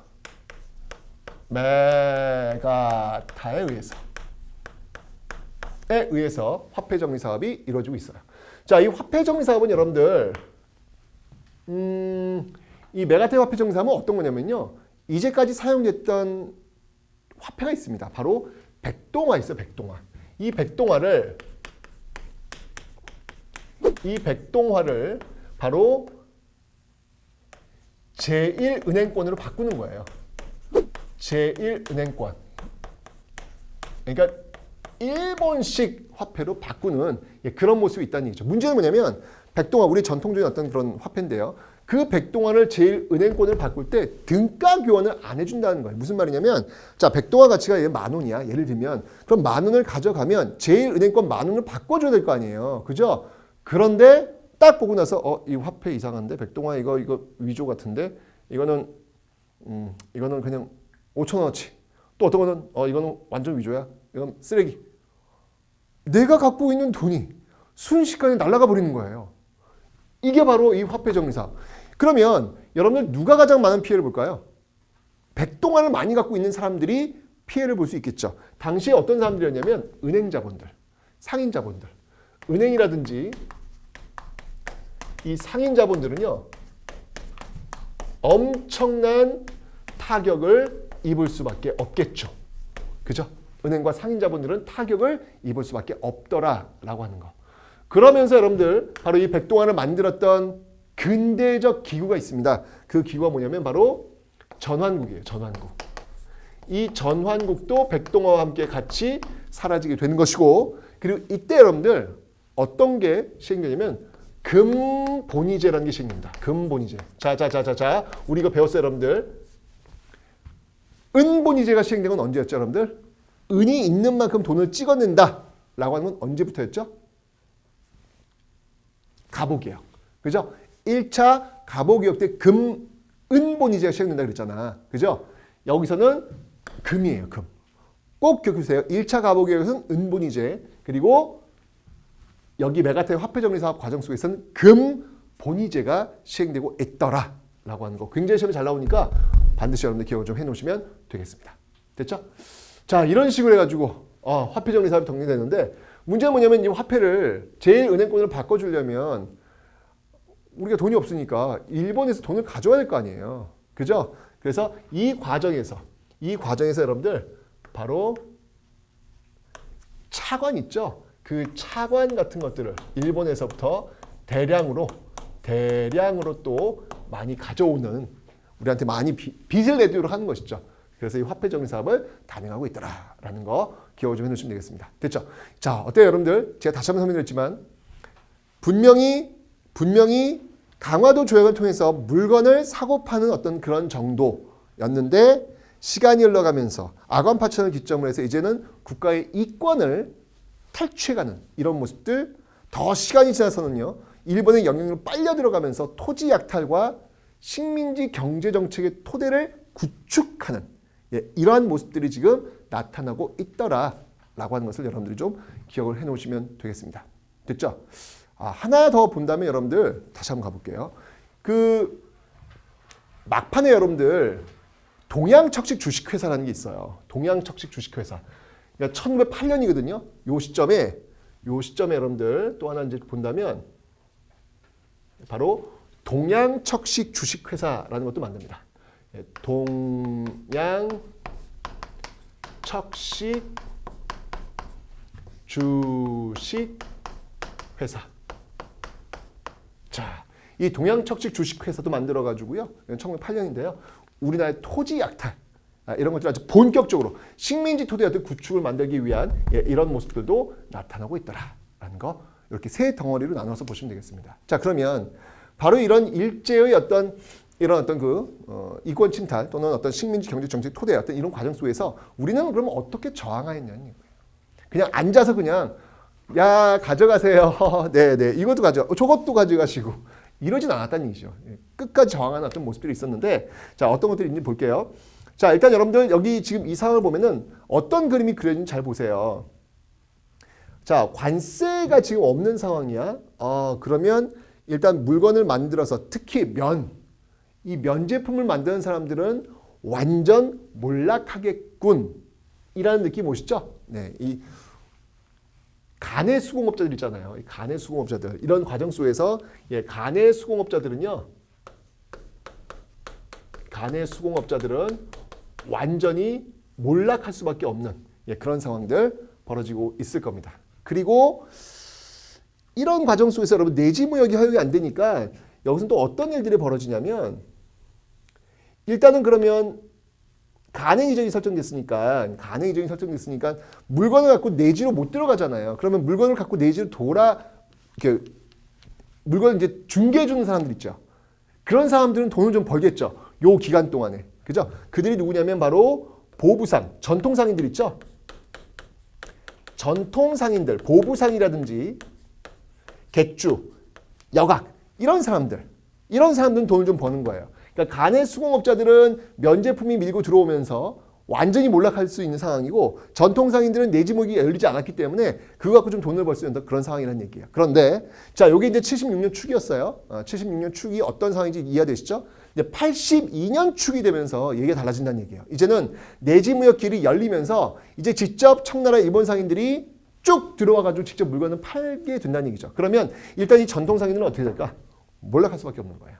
화폐 정리 사업이 이루어지고 있어요. 자, 이 화폐 정리 사업은 여러분들 이 메가타의 화폐 정리 사업은 어떤 거냐면요. 이제까지 사용됐던 화폐가 있습니다. 바로 백동화 있어요. 백동화. 이 백동화를 바로 제1은행권으로 바꾸는 거예요. 제1은행권. 그러니까 일본식 화폐로 바꾸는 그런 모습이 있다는 얘기죠. 문제는 뭐냐면 백동화, 우리 전통적인 어떤 그런 화폐인데요. 그 백동화를 제1은행권을 바꿀 때 등가 교환을 안 해준다는 거예요. 무슨 말이냐면 자, 백동화 가치가 10,000원이야. 예를 들면 그럼 10,000원을 가져가면 제1은행권 10,000원을 바꿔줘야 될 거 아니에요. 그죠? 그런데 딱 보고 나서 이 화폐 이상한데 백동화 이거 위조 같은데 이거는 그냥 5,000원어치. 또 어떤 거는 이거는 완전 위조야. 이건 쓰레기. 내가 갖고 있는 돈이 순식간에 날아가 버리는 거예요. 이게 바로 이 화폐 정리 사업. 그러면 여러분들 누가 가장 많은 피해를 볼까요? 백동화를 많이 갖고 있는 사람들이 피해를 볼 수 있겠죠. 당시에 어떤 사람들이었냐면 은행 자본들, 상인 자본들. 은행이라든지 이 상인 자본들은요. 엄청난 타격을 입을 수밖에 없겠죠. 그죠? 은행과 상인 자본들은 타격을 입을 수밖에 없더라라고 하는 거. 그러면서 여러분들 바로 이 백동화를 만들었던 근대적 기구가 있습니다. 그 기구가 뭐냐면 바로 전환국이에요. 전환국. 이 전환국도 백동화와 함께 같이 사라지게 되는 것이고, 그리고 이때 여러분들 어떤 게 시행되냐면 금본위제라는 게 시행됩니다. 금본위제. 자, 우리 이거 배웠어요, 여러분들. 은본위제가 시행된 건 언제였죠, 여러분들? 은이 있는 만큼 돈을 찍어낸다라고 하는 건 언제부터였죠? 갑오개혁. 그죠? 1차 갑오개혁 때 은본위제가 시행된다 그랬잖아. 그죠? 여기서는 금이에요, 금. 꼭 기억해주세요. 1차 갑오개혁에서는 은본위제, 그리고 여기 메가타의 화폐정리 사업 과정 속에서는 금본위제가 시행되고 있더라라고 하는 거. 굉장히 시험이 잘 나오니까 반드시 여러분들 기억을 좀 해놓으시면 되겠습니다. 됐죠? 자, 이런 식으로 해가지고 화폐정리 사업이 정리되는데, 문제는 뭐냐면 이 화폐를 제1은행권으로 바꿔주려면 우리가 돈이 없으니까 일본에서 돈을 가져와야 될 거 아니에요. 그죠? 그래서 이 과정에서 여러분들 바로 차관 있죠? 그 차관 같은 것들을 일본에서부터 대량으로 또 많이 가져오는, 우리한테 많이 빚을 내도록 하는 것이죠. 그래서 이 화폐 정리 사업을 단행하고 있더라라는 거 기억 좀 해놓으시면 되겠습니다. 됐죠? 자, 어때요, 여러분들? 제가 다시 한번 설명드렸지만 분명히 강화도 조약을 통해서 물건을 사고 파는 어떤 그런 정도였는데, 시간이 흘러가면서 아관 파천을 기점으로 해서 이제는 국가의 이권을 탈취해가는 이런 모습들, 더 시간이 지나서는요, 일본의 영향으로 빨려 들어가면서 토지 약탈과 식민지 경제 정책의 토대를 구축하는 예, 이러한 모습들이 지금 나타나고 있더라라고 하는 것을 여러분들이 좀 기억을 해놓으시면 되겠습니다. 됐죠? 하나 더 본다면 여러분들 다시 한번 가볼게요. 그 막판에 여러분들 동양척식 주식회사라는 게 있어요. 동양척식 주식회사. 그러니까 1908년이거든요. 요 시점에 여러분들 또 하나 이제 본다면 바로 동양척식 주식회사라는 것도 만듭니다. 동양척식 주식회사. 자, 이 동양척식 주식회사도 만들어가지고요. 1908년인데요. 우리나라의 토지 약탈 이런 것들 아주 본격적으로 식민지 토대의 구축을 만들기 위한 이런 모습들도 나타나고 있더라라는 거 이렇게 세 덩어리로 나눠서 보시면 되겠습니다. 자, 그러면 바로 이런 일제의 이런 이권 침탈 또는 어떤 식민지 경제 정책 토대의 어떤 이런 과정 속에서 우리는 그러면 어떻게 저항하였냐는 거예요. 그냥 앉아서 그냥 야 가져가세요. 네네 이것도 저것도 가져가시고 이러진 않았다는 얘기죠. 끝까지 저항하는 어떤 모습들이 있었는데 자 어떤 것들이 있는지 볼게요. 자 일단 여러분들 여기 지금 이 상황을 보면은 어떤 그림이 그려진지 잘 보세요. 자 관세가 지금 없는 상황이야. 그러면 일단 물건을 만들어서 특히 이 면 제품을 만드는 사람들은 완전 몰락하겠군 이라는 느낌 오시죠? 네, 이 간의 수공업자들 있잖아요. 이 간의 수공업자들 이런 과정 속에서 간의 수공업자들은 완전히 몰락할 수밖에 없는 그런 상황들 벌어지고 있을 겁니다. 그리고 이런 과정 속에서 여러분 내지무역이 허용이 안 되니까 여기서 또 어떤 일들이 벌어지냐면 일단은 그러면 간행 이전이 설정됐으니까 물건을 갖고 내지로 못 들어가잖아요. 그러면 물건을 갖고 내지로 물건을 이제 중개해 주는 사람들 있죠. 그런 사람들은 돈을 좀 벌겠죠. 요 기간 동안에. 그죠? 그들이 누구냐면 바로 보부상, 전통상인들 있죠. 전통상인들, 보부상이라든지 객주, 여각 이런 사람들은 돈을 좀 버는 거예요. 그러니까 간의 수공업자들은 면제품이 밀고 들어오면서 완전히 몰락할 수 있는 상황이고 전통상인들은 내지목이 열리지 않았기 때문에 그거 갖고 좀 돈을 벌 수 있는 그런 상황이라는 얘기예요. 그런데 자 여기 이제 76년 축이었어요. 76년 축이 어떤 상황인지 이해되시죠? 이제 82년 축이 되면서 얘기가 달라진다는 얘기예요. 이제는 내지무역 길이 열리면서 이제 직접 청나라 일본 상인들이 쭉 들어와가지고 직접 물건을 팔게 된다는 얘기죠. 그러면 일단 이 전통상인들은 어떻게 될까? 몰락할 수밖에 없는 거예요.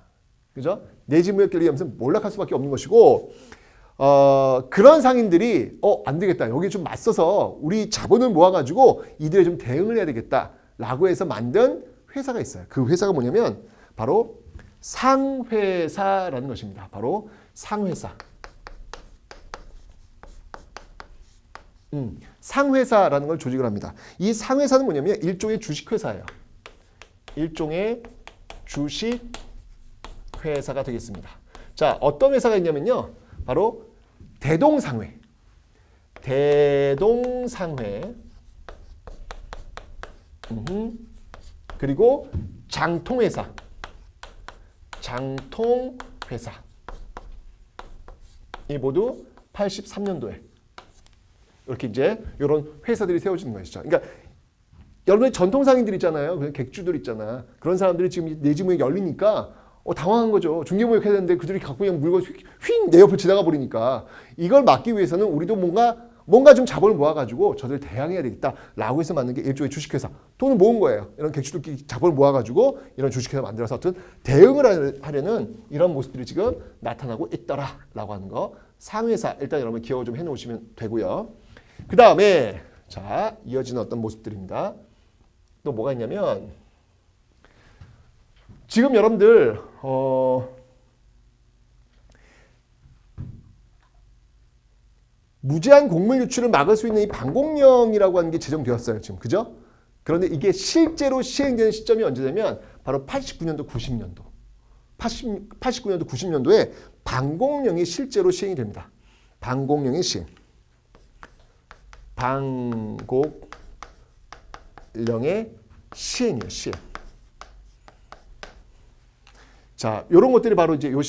그죠? 내지무역 길이 열리면서 몰락할 수밖에 없는 것이고 그런 상인들이 안 되겠다. 여기 좀 맞서서 우리 자본을 모아가지고 이들에 좀 대응을 해야 되겠다라고 해서 만든 회사가 있어요. 그 회사가 뭐냐면 바로 상회사라는 것입니다. 바로 상회사. 상회사라는 걸 조직을 합니다. 이 상회사는 뭐냐면 일종의 주식회사예요. 일종의 주식회사가 되겠습니다. 자, 어떤 회사가 있냐면요. 바로 대동상회. 그리고 장통회사. 이 모두 83년도에 이렇게 이제 이런 회사들이 세워지는 것이죠. 그러니까 여러분의 전통상인들 있잖아요. 객주들 있잖아. 그런 사람들이 지금 내지무역이 열리니까 당황한 거죠. 중개무역 해야 되는데 그들이 갖고 그냥 물건 휙 내 옆을 지나가 버리니까 이걸 막기 위해서는 우리도 뭔가 좀 자본을 모아가지고 저들 대항해야 되겠다라고 해서 만든 게 일종의 주식회사. 돈을 모은 거예요. 이런 객주들끼리 자본을 모아가지고 이런 주식회사 만들어서 어떤 대응을 하려는 이런 모습들이 지금 나타나고 있더라라고 하는 거. 상회사 일단 여러분 기억을 좀 해놓으시면 되고요. 그 다음에 자 이어지는 어떤 모습들입니다. 또 뭐가 있냐면 지금 여러분들 무제한 곡물 유출을 막을 수 있는 이 방공령이라고 하는 게 제정되었어요. 지금 그죠? 그런데 이게 실제로 시행되는 시점이 언제냐면 바로 89년도 90년도 89년도 90년도에 방공령이 실제로 시행이 됩니다. 방공령의 시행. 방공령의 시행이에요. 시행. 자, 이런 것들이 바로 이제 요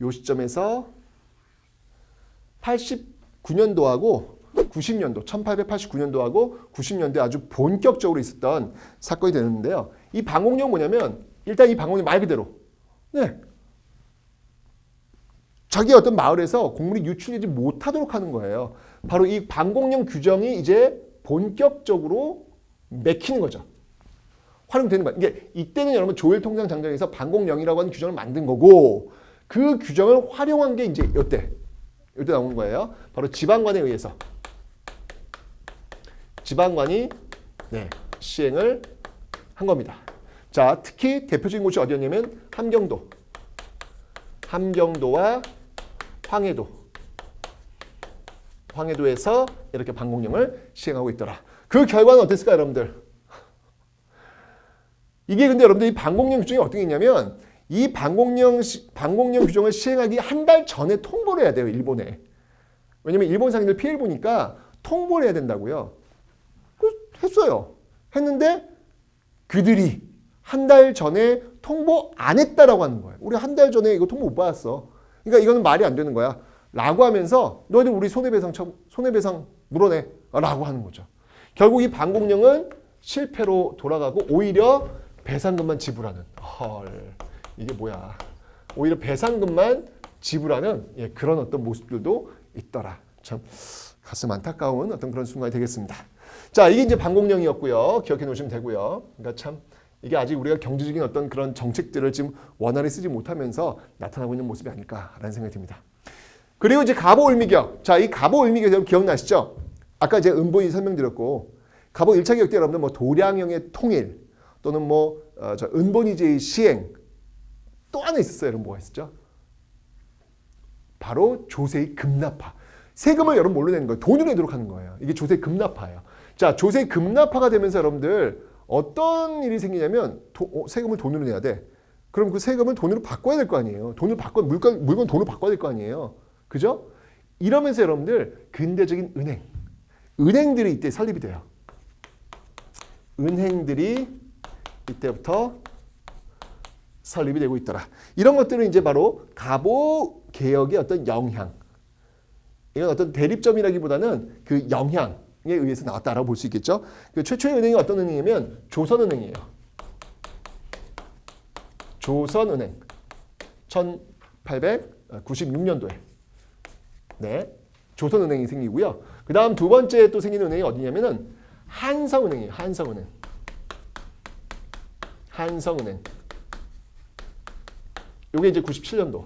시점에서 1889년도하고 90년도, 1889년도하고 90년도에 아주 본격적으로 있었던 사건이 되는데요. 이 방공령은 뭐냐면 일단 이 방공령 말 그대로 자기 어떤 마을에서 곡물이 유출되지 못하도록 하는 거예요. 바로 이 방공령 규정이 이제 본격적으로 맥히는 거죠. 활용되는 거예요. 이게 이때는 여러분 조엘 통상 장정에서 방공령이라고 하는 규정을 만든 거고 그 규정을 활용한 게 이제 이때 나오는 거예요. 바로 지방관에 의해서 지방관이 시행을 한 겁니다. 자, 특히 대표적인 곳이 어디였냐면 함경도와 황해도에서 이렇게 방공령을 시행하고 있더라. 그 결과는 어땠을까요, 여러분들? 이게 근데 여러분들 이 방공령 규정이 어떻게 있냐면 이 방공령 규정을 시행하기 한 달 전에 통보를 해야 돼요, 일본에. 왜냐면 일본 상인들 피해를 보니까 통보를 해야 된다고요. 했어요. 했는데 그들이 한 달 전에 통보 안 했다라고 하는 거예요. 우리 한 달 전에 이거 통보 못 받았어. 그러니까 이거는 말이 안 되는 거야. 라고 하면서 너희들 우리 손해배상 물어내. 라고 하는 거죠. 결국 이 방공령은 실패로 돌아가고 오히려 배상금만 지불하는. 헐, 이게 뭐야. 오히려 배상금만 지불하는 그런 어떤 모습들도 있더라. 참 가슴 안타까운 어떤 그런 순간이 되겠습니다. 자, 이게 이제 방공령이었고요. 기억해 놓으시면 되고요. 그러니까 참 이게 아직 우리가 경제적인 어떤 그런 정책들을 지금 원활히 쓰지 못하면서 나타나고 있는 모습이 아닐까라는 생각이 듭니다. 그리고 이제 갑오을미격. 자, 이 갑오을미격 여러분 기억나시죠? 아까 이제 은본이 설명드렸고 갑오 1차 개혁 때 여러분들 뭐 도량형의 통일 또는 뭐 은본이제의 시행 또 하나 있었어요. 여러분 뭐가 있었죠? 바로 조세의 급납화. 세금을 여러분 뭘로 내는 거예요? 돈으로 내도록 하는 거예요. 이게 조세 급납화예요. 자, 조세 급납화가 되면서 여러분들 어떤 일이 생기냐면 세금을 돈으로 내야 돼. 그럼 그 세금을 돈으로 바꿔야 될 거 아니에요. 돈으로 바꿔 물건 돈으로 바꿔야 될 거 아니에요. 그죠? 이러면서 여러분들 근대적인 은행들이 이때 설립이 돼요. 은행들이 이때부터 설립이 되고 있더라. 이런 것들은 이제 바로 갑오 개혁의 어떤 영향. 이건 어떤 대립점이라기보다는 그 영향에 의해서 나왔다라고 볼 수 있겠죠. 그 최초의 은행이 어떤 은행이냐면 조선은행이에요. 조선은행 1896년도에 조선은행이 생기고요. 그 다음 두 번째 또 생긴 은행이 어디냐면은 한성은행이에요. 한성은행. 이게 이제 97년도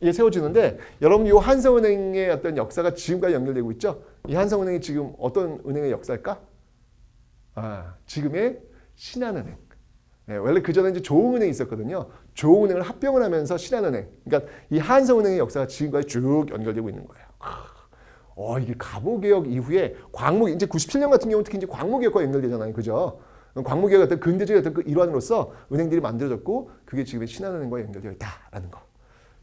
이게 세워지는데 여러분 이 한성은행의 어떤 역사가 지금까지 연결되고 있죠. 이 한성은행이 지금 어떤 은행의 역사일까? 지금의 신한은행. 원래 그 전에 이제 조흥은행이 있었거든요. 조흥은행을 합병을 하면서 신한은행. 그러니까 이 한성은행의 역사가 지금까지 쭉 연결되고 있는 거예요. 이게 갑오개혁 이후에 이제 97년 같은 경우 특히 이제 광무개혁과 연결되잖아요. 그죠? 광무개혁 어떤 근대적인 어떤 그 일환으로서 은행들이 만들어졌고 그게 지금의 신한은행과 연결되어 있다라는 거.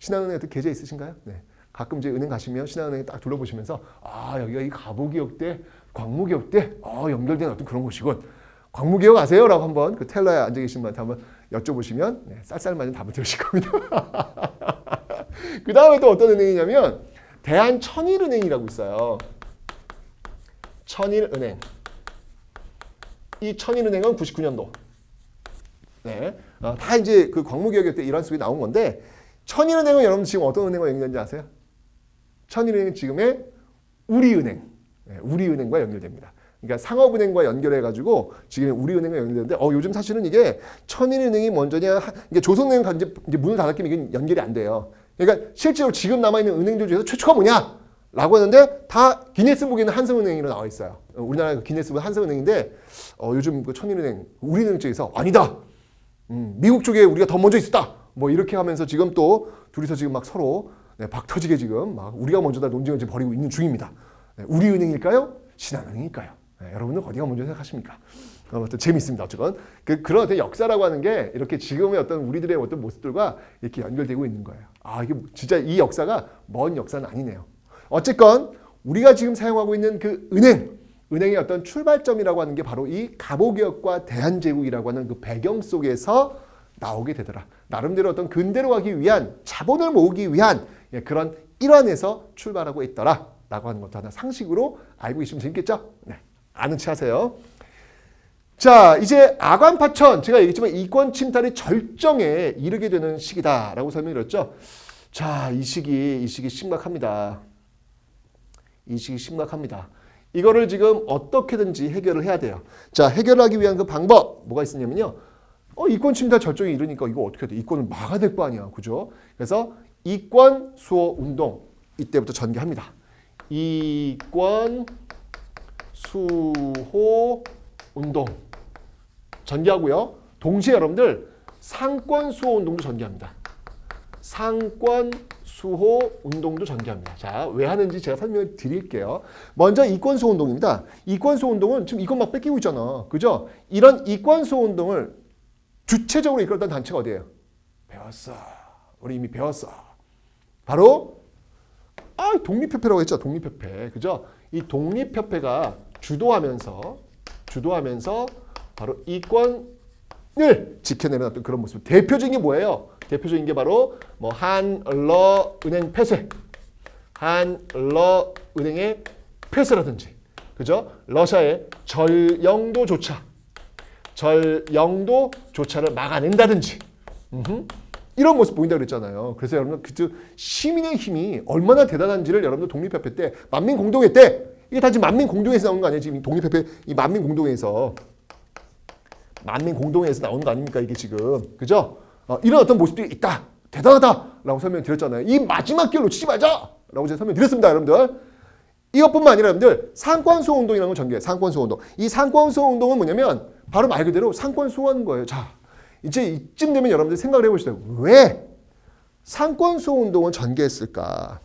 신한은행 어떤 계좌 있으신가요? 네. 가끔 이제 은행 가시면 신한은행 딱 둘러보시면서 여기가 이 갑오개혁 때, 광무개혁 때 연결된 어떤 그런 곳이군. 광무개혁 아세요? 라고 한번 그 텔러에 앉아 계신 분한테 한번 여쭤보시면 쌀쌀맞은 답을 들으실 겁니다. 그 다음에 또 어떤 은행이냐면 대한천일은행이라고 있어요. 천일은행. 이 천일은행은 99년도. 다 이제 그 광무개혁 때 일환 속에 나온 건데 천일은행은 여러분 지금 어떤 은행과 연결되는지 아세요? 천일은행은 지금의 우리은행. 우리은행과 연결됩니다. 그러니까 상업은행과 연결해가지고 지금 우리은행과 연결되는데 요즘 사실은 이게 천일은행이 먼저냐 이게 조선은행 이제 문을 닫았기 때문에 이게 연결이 안 돼요. 그러니까 실제로 지금 남아있는 은행들 중에서 최초가 뭐냐? 라고 하는데 다 기네스북에는 한성은행으로 나와 있어요. 우리나라 기네스북 한성은행인데 요즘 그 천일은행, 우리은행 쪽에서 아니다. 미국 쪽에 우리가 더 먼저 있었다. 뭐 이렇게 하면서 지금 또 둘이서 지금 막 서로 박 터지게 지금 막 우리가 먼저다 논쟁을 지금 벌이고 있는 중입니다. 우리은행일까요? 신한은행일까요? 여러분들 어디가 먼저 생각하십니까? 어떤 재미있습니다. 어쨌건 그런 어떤 역사라고 하는 게 이렇게 지금의 어떤 우리들의 어떤 모습들과 이렇게 연결되고 있는 거예요. 이게 진짜 이 역사가 먼 역사는 아니네요. 어쨌건 우리가 지금 사용하고 있는 그 은행의 어떤 출발점이라고 하는 게 바로 이 갑오개혁과 대한제국이라고 하는 그 배경 속에서 나오게 되더라. 나름대로 어떤 근대로 가기 위한 자본을 모으기 위한 그런 일환에서 출발하고 있더라 라고 하는 것도 하나 상식으로 알고 계시면 재밌겠죠? 네, 아는 체 하세요. 자, 이제 아관파천, 제가 얘기했지만 이권 침탈이 절정에 이르게 되는 시기다라고 설명드렸죠. 자, 이 시기 심각합니다. 이 시기 심각합니다. 이거를 지금 어떻게든지 해결을 해야 돼요. 자, 해결하기 위한 그 방법 뭐가 있었냐면요. 이권 침탈 절정에 이르니까 이거 어떻게 해야 돼? 이권을 막아야 될 거 아니야, 그죠? 그래서 이권 수호 운동 이때부터 전개합니다. 이권 수호 운동 전개하고요. 동시에 여러분들 상권 수호 운동도 전개합니다. 상권 수호 운동도 전개합니다. 자, 왜 하는지 제가 설명을 드릴게요. 먼저 이권 수호 운동입니다. 이권 수호 운동은 지금 이권 막 뺏기고 있잖아. 그죠? 이런 이권 수호 운동을 주체적으로 이끌었던 단체가 어디예요? 배웠어. 우리 이미 배웠어. 바로 독립협회라고 했죠. 독립협회. 그죠? 이 독립협회가 주도하면서 바로 이권을 지켜내는 어떤 그런 모습. 대표적인 게 뭐예요? 대표적인 게 바로 뭐 한러은행 폐쇄, 한러은행의 폐쇄라든지, 그죠? 러시아의 전영도조차를 막아낸다든지, 이런 모습 보인다고 그랬잖아요. 그래서 여러분 그 시민의 힘이 얼마나 대단한지를 여러분들 독립협회 때, 만민공동회 때, 이게 다 지금 만민공동회에서 나오는 거 아니에요? 지금 독립협회 이 만민공동회에서 나오는 거 아닙니까? 이게 지금, 그죠? 이런 어떤 모습들이 있다. 대단하다라고 설명드렸잖아요. 이 마지막 기회를 놓치지 말자라고 제가 설명드렸습니다, 여러분들. 이것뿐만 아니라 여러분들 상권수호 운동이라는 걸 전개해요. 상권수호 운동. 이 상권수호 운동은 뭐냐면 바로 말 그대로 상권 수호하는 거예요. 자, 이제 이쯤 되면 여러분들 생각을 해보시죠. 왜 상권수호 운동을 전개했을까?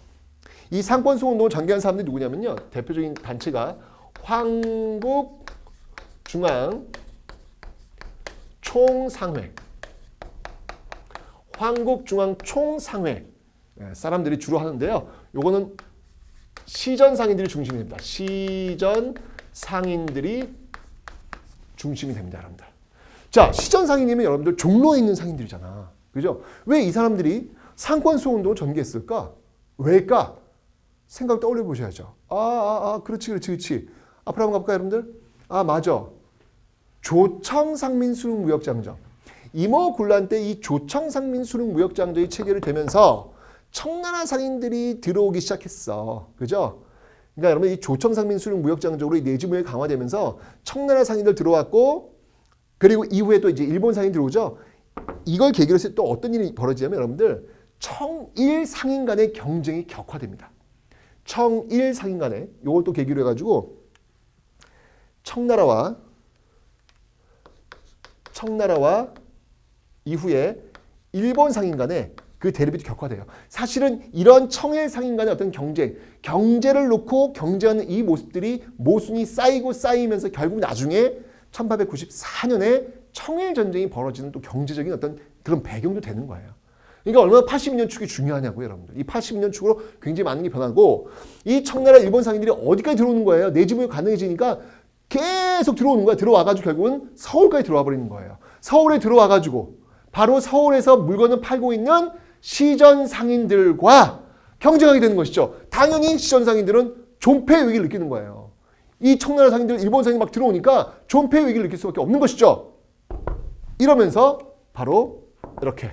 이 상권수호 운동을 전개한 사람들이 누구냐면요. 대표적인 단체가 한국중앙총상회. 한국중앙총상회 사람들이 주로 하는데요. 요거는 시전상인들이 중심이 됩니다. 시전상인들이 중심이 됩니다, 여러분들. 자, 시전상인이면 여러분들 종로에 있는 상인들이잖아. 그죠? 왜 이 사람들이 상권수호 운동을 전개했을까? 왜일까? 생각 떠올려 보셔야죠. 그렇지. 앞으로 한번 가볼까요, 여러분들? 맞아. 조청상민수릉무역장정. 임오군란 때 이 조청상민수릉무역장정이 체결이 되면서 청나라 상인들이 들어오기 시작했어. 그죠? 그러니까 여러분 이 조청상민수릉무역장정으로 이 내지무역이 강화되면서 청나라 상인들 들어왔고, 그리고 이후에 또 이제 일본 상인 들어오죠. 이걸 계기로 해서 또 어떤 일이 벌어지냐면 여러분들 청일 상인 간의 경쟁이 격화됩니다. 청일 상인 간에 이걸 또 계기로 해가지고 청나라와 이후에 일본 상인 간에 그 대립이 격화돼요. 사실은 이런 청일 상인 간의 어떤 경제를 놓고 경쟁하는 이 모습들이 모순이 쌓이면서 결국 나중에 1894년에 청일 전쟁이 벌어지는 또 경제적인 어떤 그런 배경도 되는 거예요. 그러니까 얼마나 82년 축이 중요하냐고요, 여러분들. 이 82년 축으로 굉장히 많은 게 변하고, 이 청나라 일본 상인들이 어디까지 들어오는 거예요? 내지무역 가능해지니까 계속 들어오는 거야. 들어와가지고 결국은 서울까지 들어와 버리는 거예요. 서울에 들어와가지고 바로 서울에서 물건을 팔고 있는 시전 상인들과 경쟁하게 되는 것이죠. 당연히 시전 상인들은 존폐의 위기를 느끼는 거예요. 이 청나라 상인들, 일본 상인이 막 들어오니까 존폐의 위기를 느낄 수밖에 없는 것이죠. 이러면서 바로 이렇게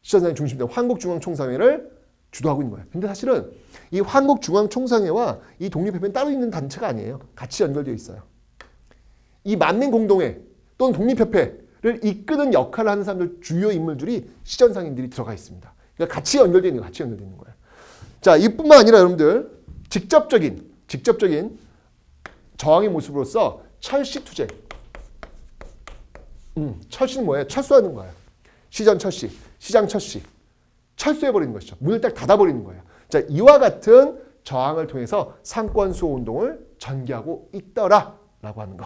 시전 상인 중심된 한국중앙총상회를 주도하고 있는 거예요. 근데 사실은 이 한국중앙총상회와 이 독립협회는 따로 있는 단체가 아니에요. 같이 연결되어 있어요. 이 만민공동회 또는 독립협회를 이끄는 역할을 하는 사람들, 주요 인물들이 시전상인들이 들어가 있습니다. 그러니까 같이 연결되어 있는 거예요. 자, 이뿐만 아니라 여러분들 직접적인 저항의 모습으로서 철시투쟁. 철시는 뭐예요? 철수하는 거예요. 시장 철시. 철수해버리는 것이죠. 문을 딱 닫아버리는 거예요. 자, 이와 같은 저항을 통해서 상권수호 운동을 전개하고 있더라라고 하는 거.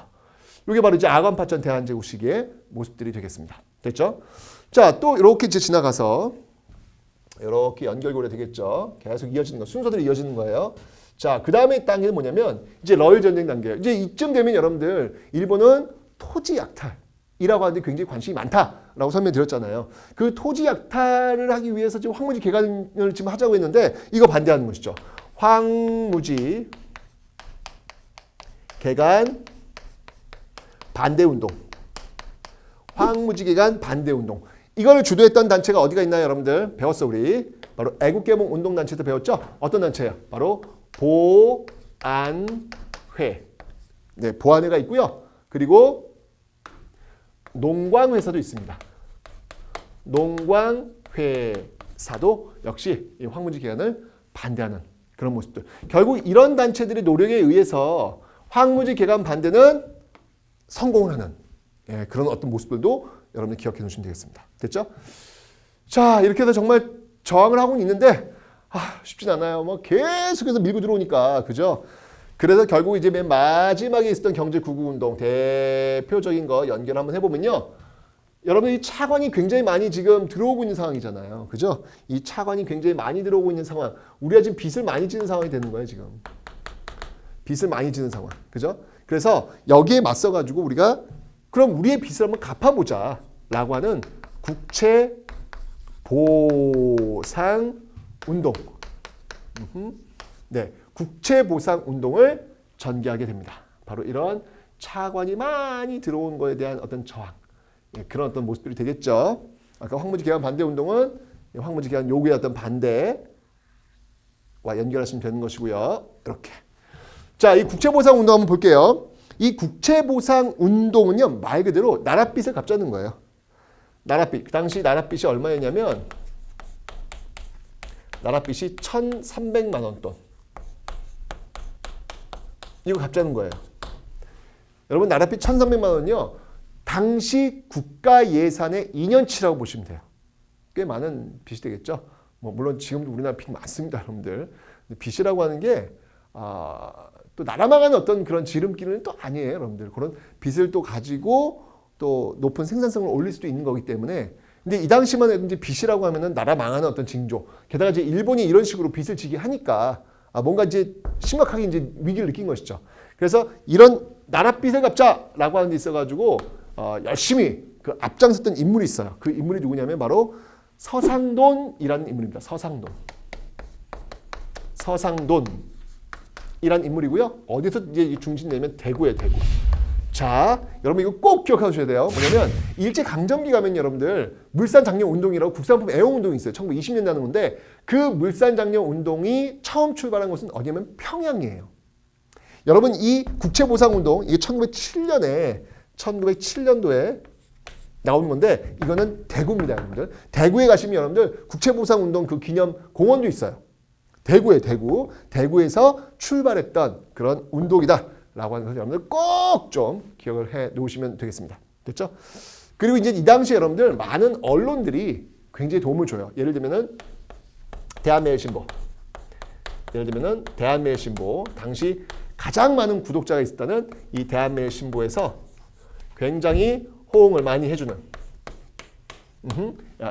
이게 바로 이제 아관파천 대한제국 시기의 모습들이 되겠습니다. 됐죠? 자, 또 이렇게 이제 지나가서 이렇게 연결고리 되겠죠. 계속 이어지는 거, 순서대로 이어지는 거예요. 자, 그 다음에 단계는 뭐냐면 이제 러일 전쟁 단계예요. 이제 이쯤 되면 여러분들 일본은 토지 약탈이라고 하는데 굉장히 관심이 많다. 라고 설명드렸잖아요. 그 토지 약탈을 하기 위해서 지금 황무지 개간을 지금 하자고 했는데 이거 반대하는 것이죠. 황무지 개간 반대운동. 황무지 개간 반대운동. 이걸 주도했던 단체가 어디가 있나요, 여러분들? 배웠어, 우리. 바로 애국개몽 운동단체도 배웠죠? 어떤 단체예요? 바로 보안회. 네, 보안회가 있고요. 그리고 농광회사도 있습니다. 농광회사도 역시 이 황무지 개간을 반대하는 그런 모습들. 결국 이런 단체들의 노력에 의해서 황무지 개간 반대는 성공을 하는 그런 어떤 모습들도 여러분들 기억해 놓으시면 되겠습니다. 됐죠? 자, 이렇게 해서 정말 저항을 하고는 있는데 쉽진 않아요. 뭐 계속해서 밀고 들어오니까, 그죠? 그래서 결국 이제 맨 마지막에 있었던 경제구국운동 대표적인 거 연결 한번 해보면요. 여러분 이 차관이 굉장히 많이 지금 들어오고 있는 상황이잖아요. 그죠? 이 차관이 굉장히 많이 들어오고 있는 상황. 우리가 지금 빚을 많이 지는 상황이 되는 거예요, 지금. 빚을 많이 지는 상황. 그죠? 그래서 여기에 맞서가지고 우리가 그럼 우리의 빚을 한번 갚아보자 라고 하는 국채보상운동. 네, 국채보상운동을 전개하게 됩니다. 바로 이런 차관이 많이 들어온 거에 대한 어떤 저항. 그런 어떤 모습들이 되겠죠. 아까 황무지 개간 반대운동은 황무지 개간 요구의 어떤 반대와 연결하시면 되는 것이고요. 이렇게. 자, 이 국채보상운동 한번 볼게요. 이 국채보상운동은요, 말 그대로 나랏빚을 갚자는 거예요. 나랏빚. 그 당시 나랏빚이 얼마였냐면 나랏빚이 1,300만 원 돈. 이거 갚자는 거예요. 여러분 나랏빚 1,300만 원은요. 당시 국가 예산의 2년치라고 보시면 돼요. 꽤 많은 빚이 되겠죠. 뭐 물론 지금도 우리나라 빚 많습니다, 여러분들. 근데 빚이라고 하는 게 또 나라 망하는 어떤 그런 지름길은 또 아니에요, 여러분들. 그런 빚을 또 가지고 또 높은 생산성을 올릴 수도 있는 거기 때문에. 근데 이 당시만 해도 이제 빚이라고 하면은 나라 망하는 어떤 징조. 게다가 이제 일본이 이런 식으로 빚을 지게 하니까 뭔가 이제 심각하게 이제 위기를 느낀 것이죠. 그래서 이런 나랏빚을 갚자라고 하는 데 있어가지고 열심히 그 앞장섰던 인물이 있어요. 그 인물이 누구냐면 바로 서상돈이라는 인물입니다. 서상돈이라는 인물이고요. 어디서 이제 중심 내면 대구예요, 대구. 자, 여러분 이거 꼭 기억하셔야 돼요. 뭐냐면 일제강점기 가면 여러분들 물산장려운동이라고 국산품 애용운동이 있어요. 1920년대 하는 건데 그 물산장려운동이 처음 출발한 곳은 어디냐면 평양이에요. 여러분 이 국채보상운동 이게 1907년도에 나오는 건데 이거는 대구입니다, 여러분들. 대구에 가시면 여러분들 국채보상운동 그 기념 공원도 있어요. 대구에 대구에서 출발했던 그런 운동이다라고 하는 것을 여러분들 꼭 좀 기억을 해 놓으시면 되겠습니다. 됐죠? 그리고 이제 이 당시에 여러분들 많은 언론들이 굉장히 도움을 줘요. 예를 들면은 대한매일신보. 당시 가장 많은 구독자가 있었다는 이 대한매일신보에서 굉장히 호응을 많이 해주는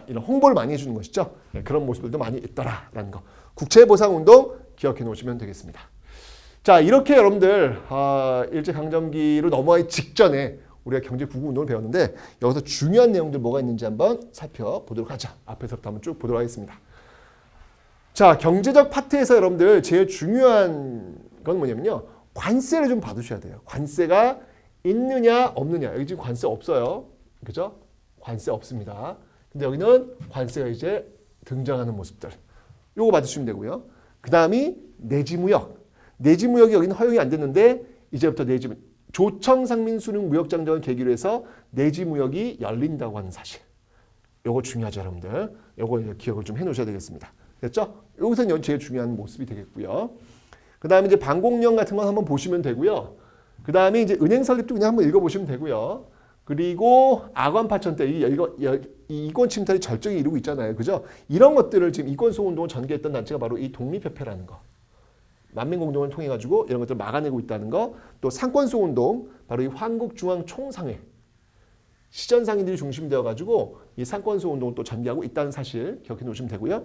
이런 홍보를 많이 해주는 것이죠. 그런 모습들도 많이 있더라라는 거. 국채보상운동 기억해 놓으시면 되겠습니다. 자, 이렇게 여러분들 일제강점기로 넘어가기 직전에 우리가 경제구국운동을 배웠는데 여기서 중요한 내용들 뭐가 있는지 한번 살펴보도록 하죠. 앞에서부터 한번 쭉 보도록 하겠습니다. 자, 경제적 파트에서 여러분들 제일 중요한 건 뭐냐면요. 관세를 좀 받으셔야 돼요. 관세가 있느냐 없느냐. 여기 지금 관세 없어요. 그죠? 관세 없습니다. 근데 여기는 관세가 이제 등장하는 모습들. 요거 받으시면 되고요. 그 다음이 내지무역. 내지무역이 여기는 허용이 안 됐는데 이제부터 조청상민수능 무역장정을 계기로 해서 내지무역이 열린다고 하는 사실. 요거 중요하죠, 여러분들. 요거 기억을 좀 해놓으셔야 되겠습니다. 됐죠? 여기서는 제일 중요한 모습이 되겠고요. 그 다음에 이제 방공령 같은 건 한번 보시면 되고요. 그 다음에 이제 은행 설립도 그냥 한번 읽어보시면 되고요. 그리고 아관파천 때 이권 침탈이 절정에 이르고 있잖아요. 그죠? 이런 것들을 지금 이권소운동을 전개했던 단체가 바로 이 독립협회라는 거. 만민공동을 통해 가지고 이런 것들을 막아내고 있다는 거. 또 상권소운동, 바로 이 한국중앙총상회. 시전상인들이 중심이 되어가지고 이 상권소운동을 또 전개하고 있다는 사실 기억해 놓으시면 되고요.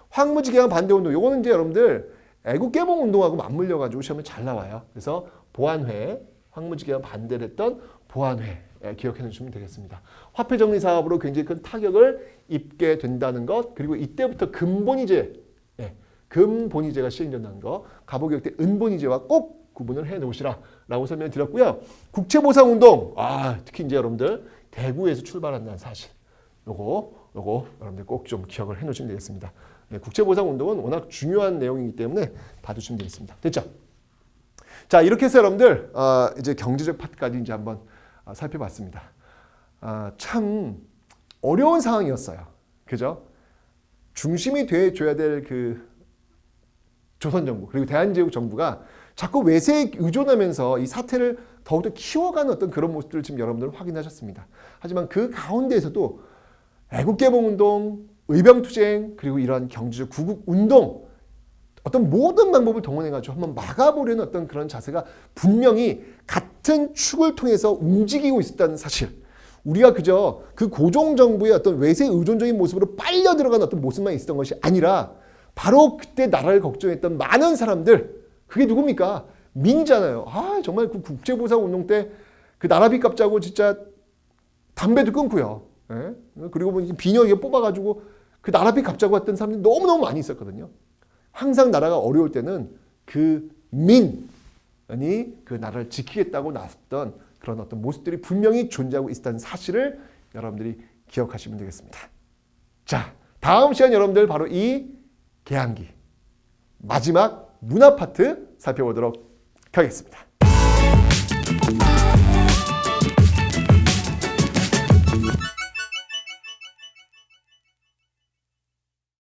황무지개간 반대운동. 요거는 이제 여러분들 애국개몽운동하고 맞물려가지고 시험에 잘 나와요. 그래서 보안회, 황무지개간 반대를 했던 보완회 기억해 놓으시면 되겠습니다. 화폐 정리 사업으로 굉장히 큰 타격을 입게 된다는 것, 그리고 이때부터 금본위제, 금본위제가 시행된다는 것, 갑오개혁 때 은본위제와 꼭 구분을 해 놓으시라라고 설명드렸고요. 국채보상운동, 특히 이제 여러분들 대구에서 출발한다는 사실, 요거 여러분들 꼭 좀 기억을 해 놓으시면 되겠습니다. 국채보상운동은 워낙 중요한 내용이기 때문에 봐두시면 되겠습니다. 됐죠? 자, 이렇게 해서 여러분들 이제 경제적 파트까지 이제 한번 살펴봤습니다. 참 어려운 상황이었어요. 그죠? 중심이 돼줘야 될 그 조선정부 그리고 대한제국정부가 자꾸 외세에 의존하면서 이 사태를 더욱더 키워가는 어떤 그런 모습들을 지금 여러분들은 확인하셨습니다. 하지만 그 가운데에서도 애국개봉운동, 의병투쟁, 그리고 이러한 경제적 구국운동, 어떤 모든 방법을 동원해가지고 한번 막아보려는 어떤 그런 자세가 분명히 같은 축을 통해서 움직이고 있었다는 사실. 우리가 그저 그 고종정부의 어떤 외세 의존적인 모습으로 빨려 들어간 어떤 모습만 있었던 것이 아니라 바로 그때 나라를 걱정했던 많은 사람들, 그게 누굽니까? 민이잖아요. 정말 그 국제보상운동 때 그 나라비 값자고 진짜 담배도 끊고요. 그리고 뭐 비녀 이게 뽑아가지고 그 나라비 값자고 했던 사람들이 너무너무 많이 있었거든요. 항상 나라가 어려울 때는 그 민이 그 나라를 지키겠다고 나섰던 그런 어떤 모습들이 분명히 존재하고 있다는 사실을 여러분들이 기억하시면 되겠습니다. 자, 다음 시간 여러분들 바로 이 개항기 마지막 문화 파트 살펴보도록 하겠습니다.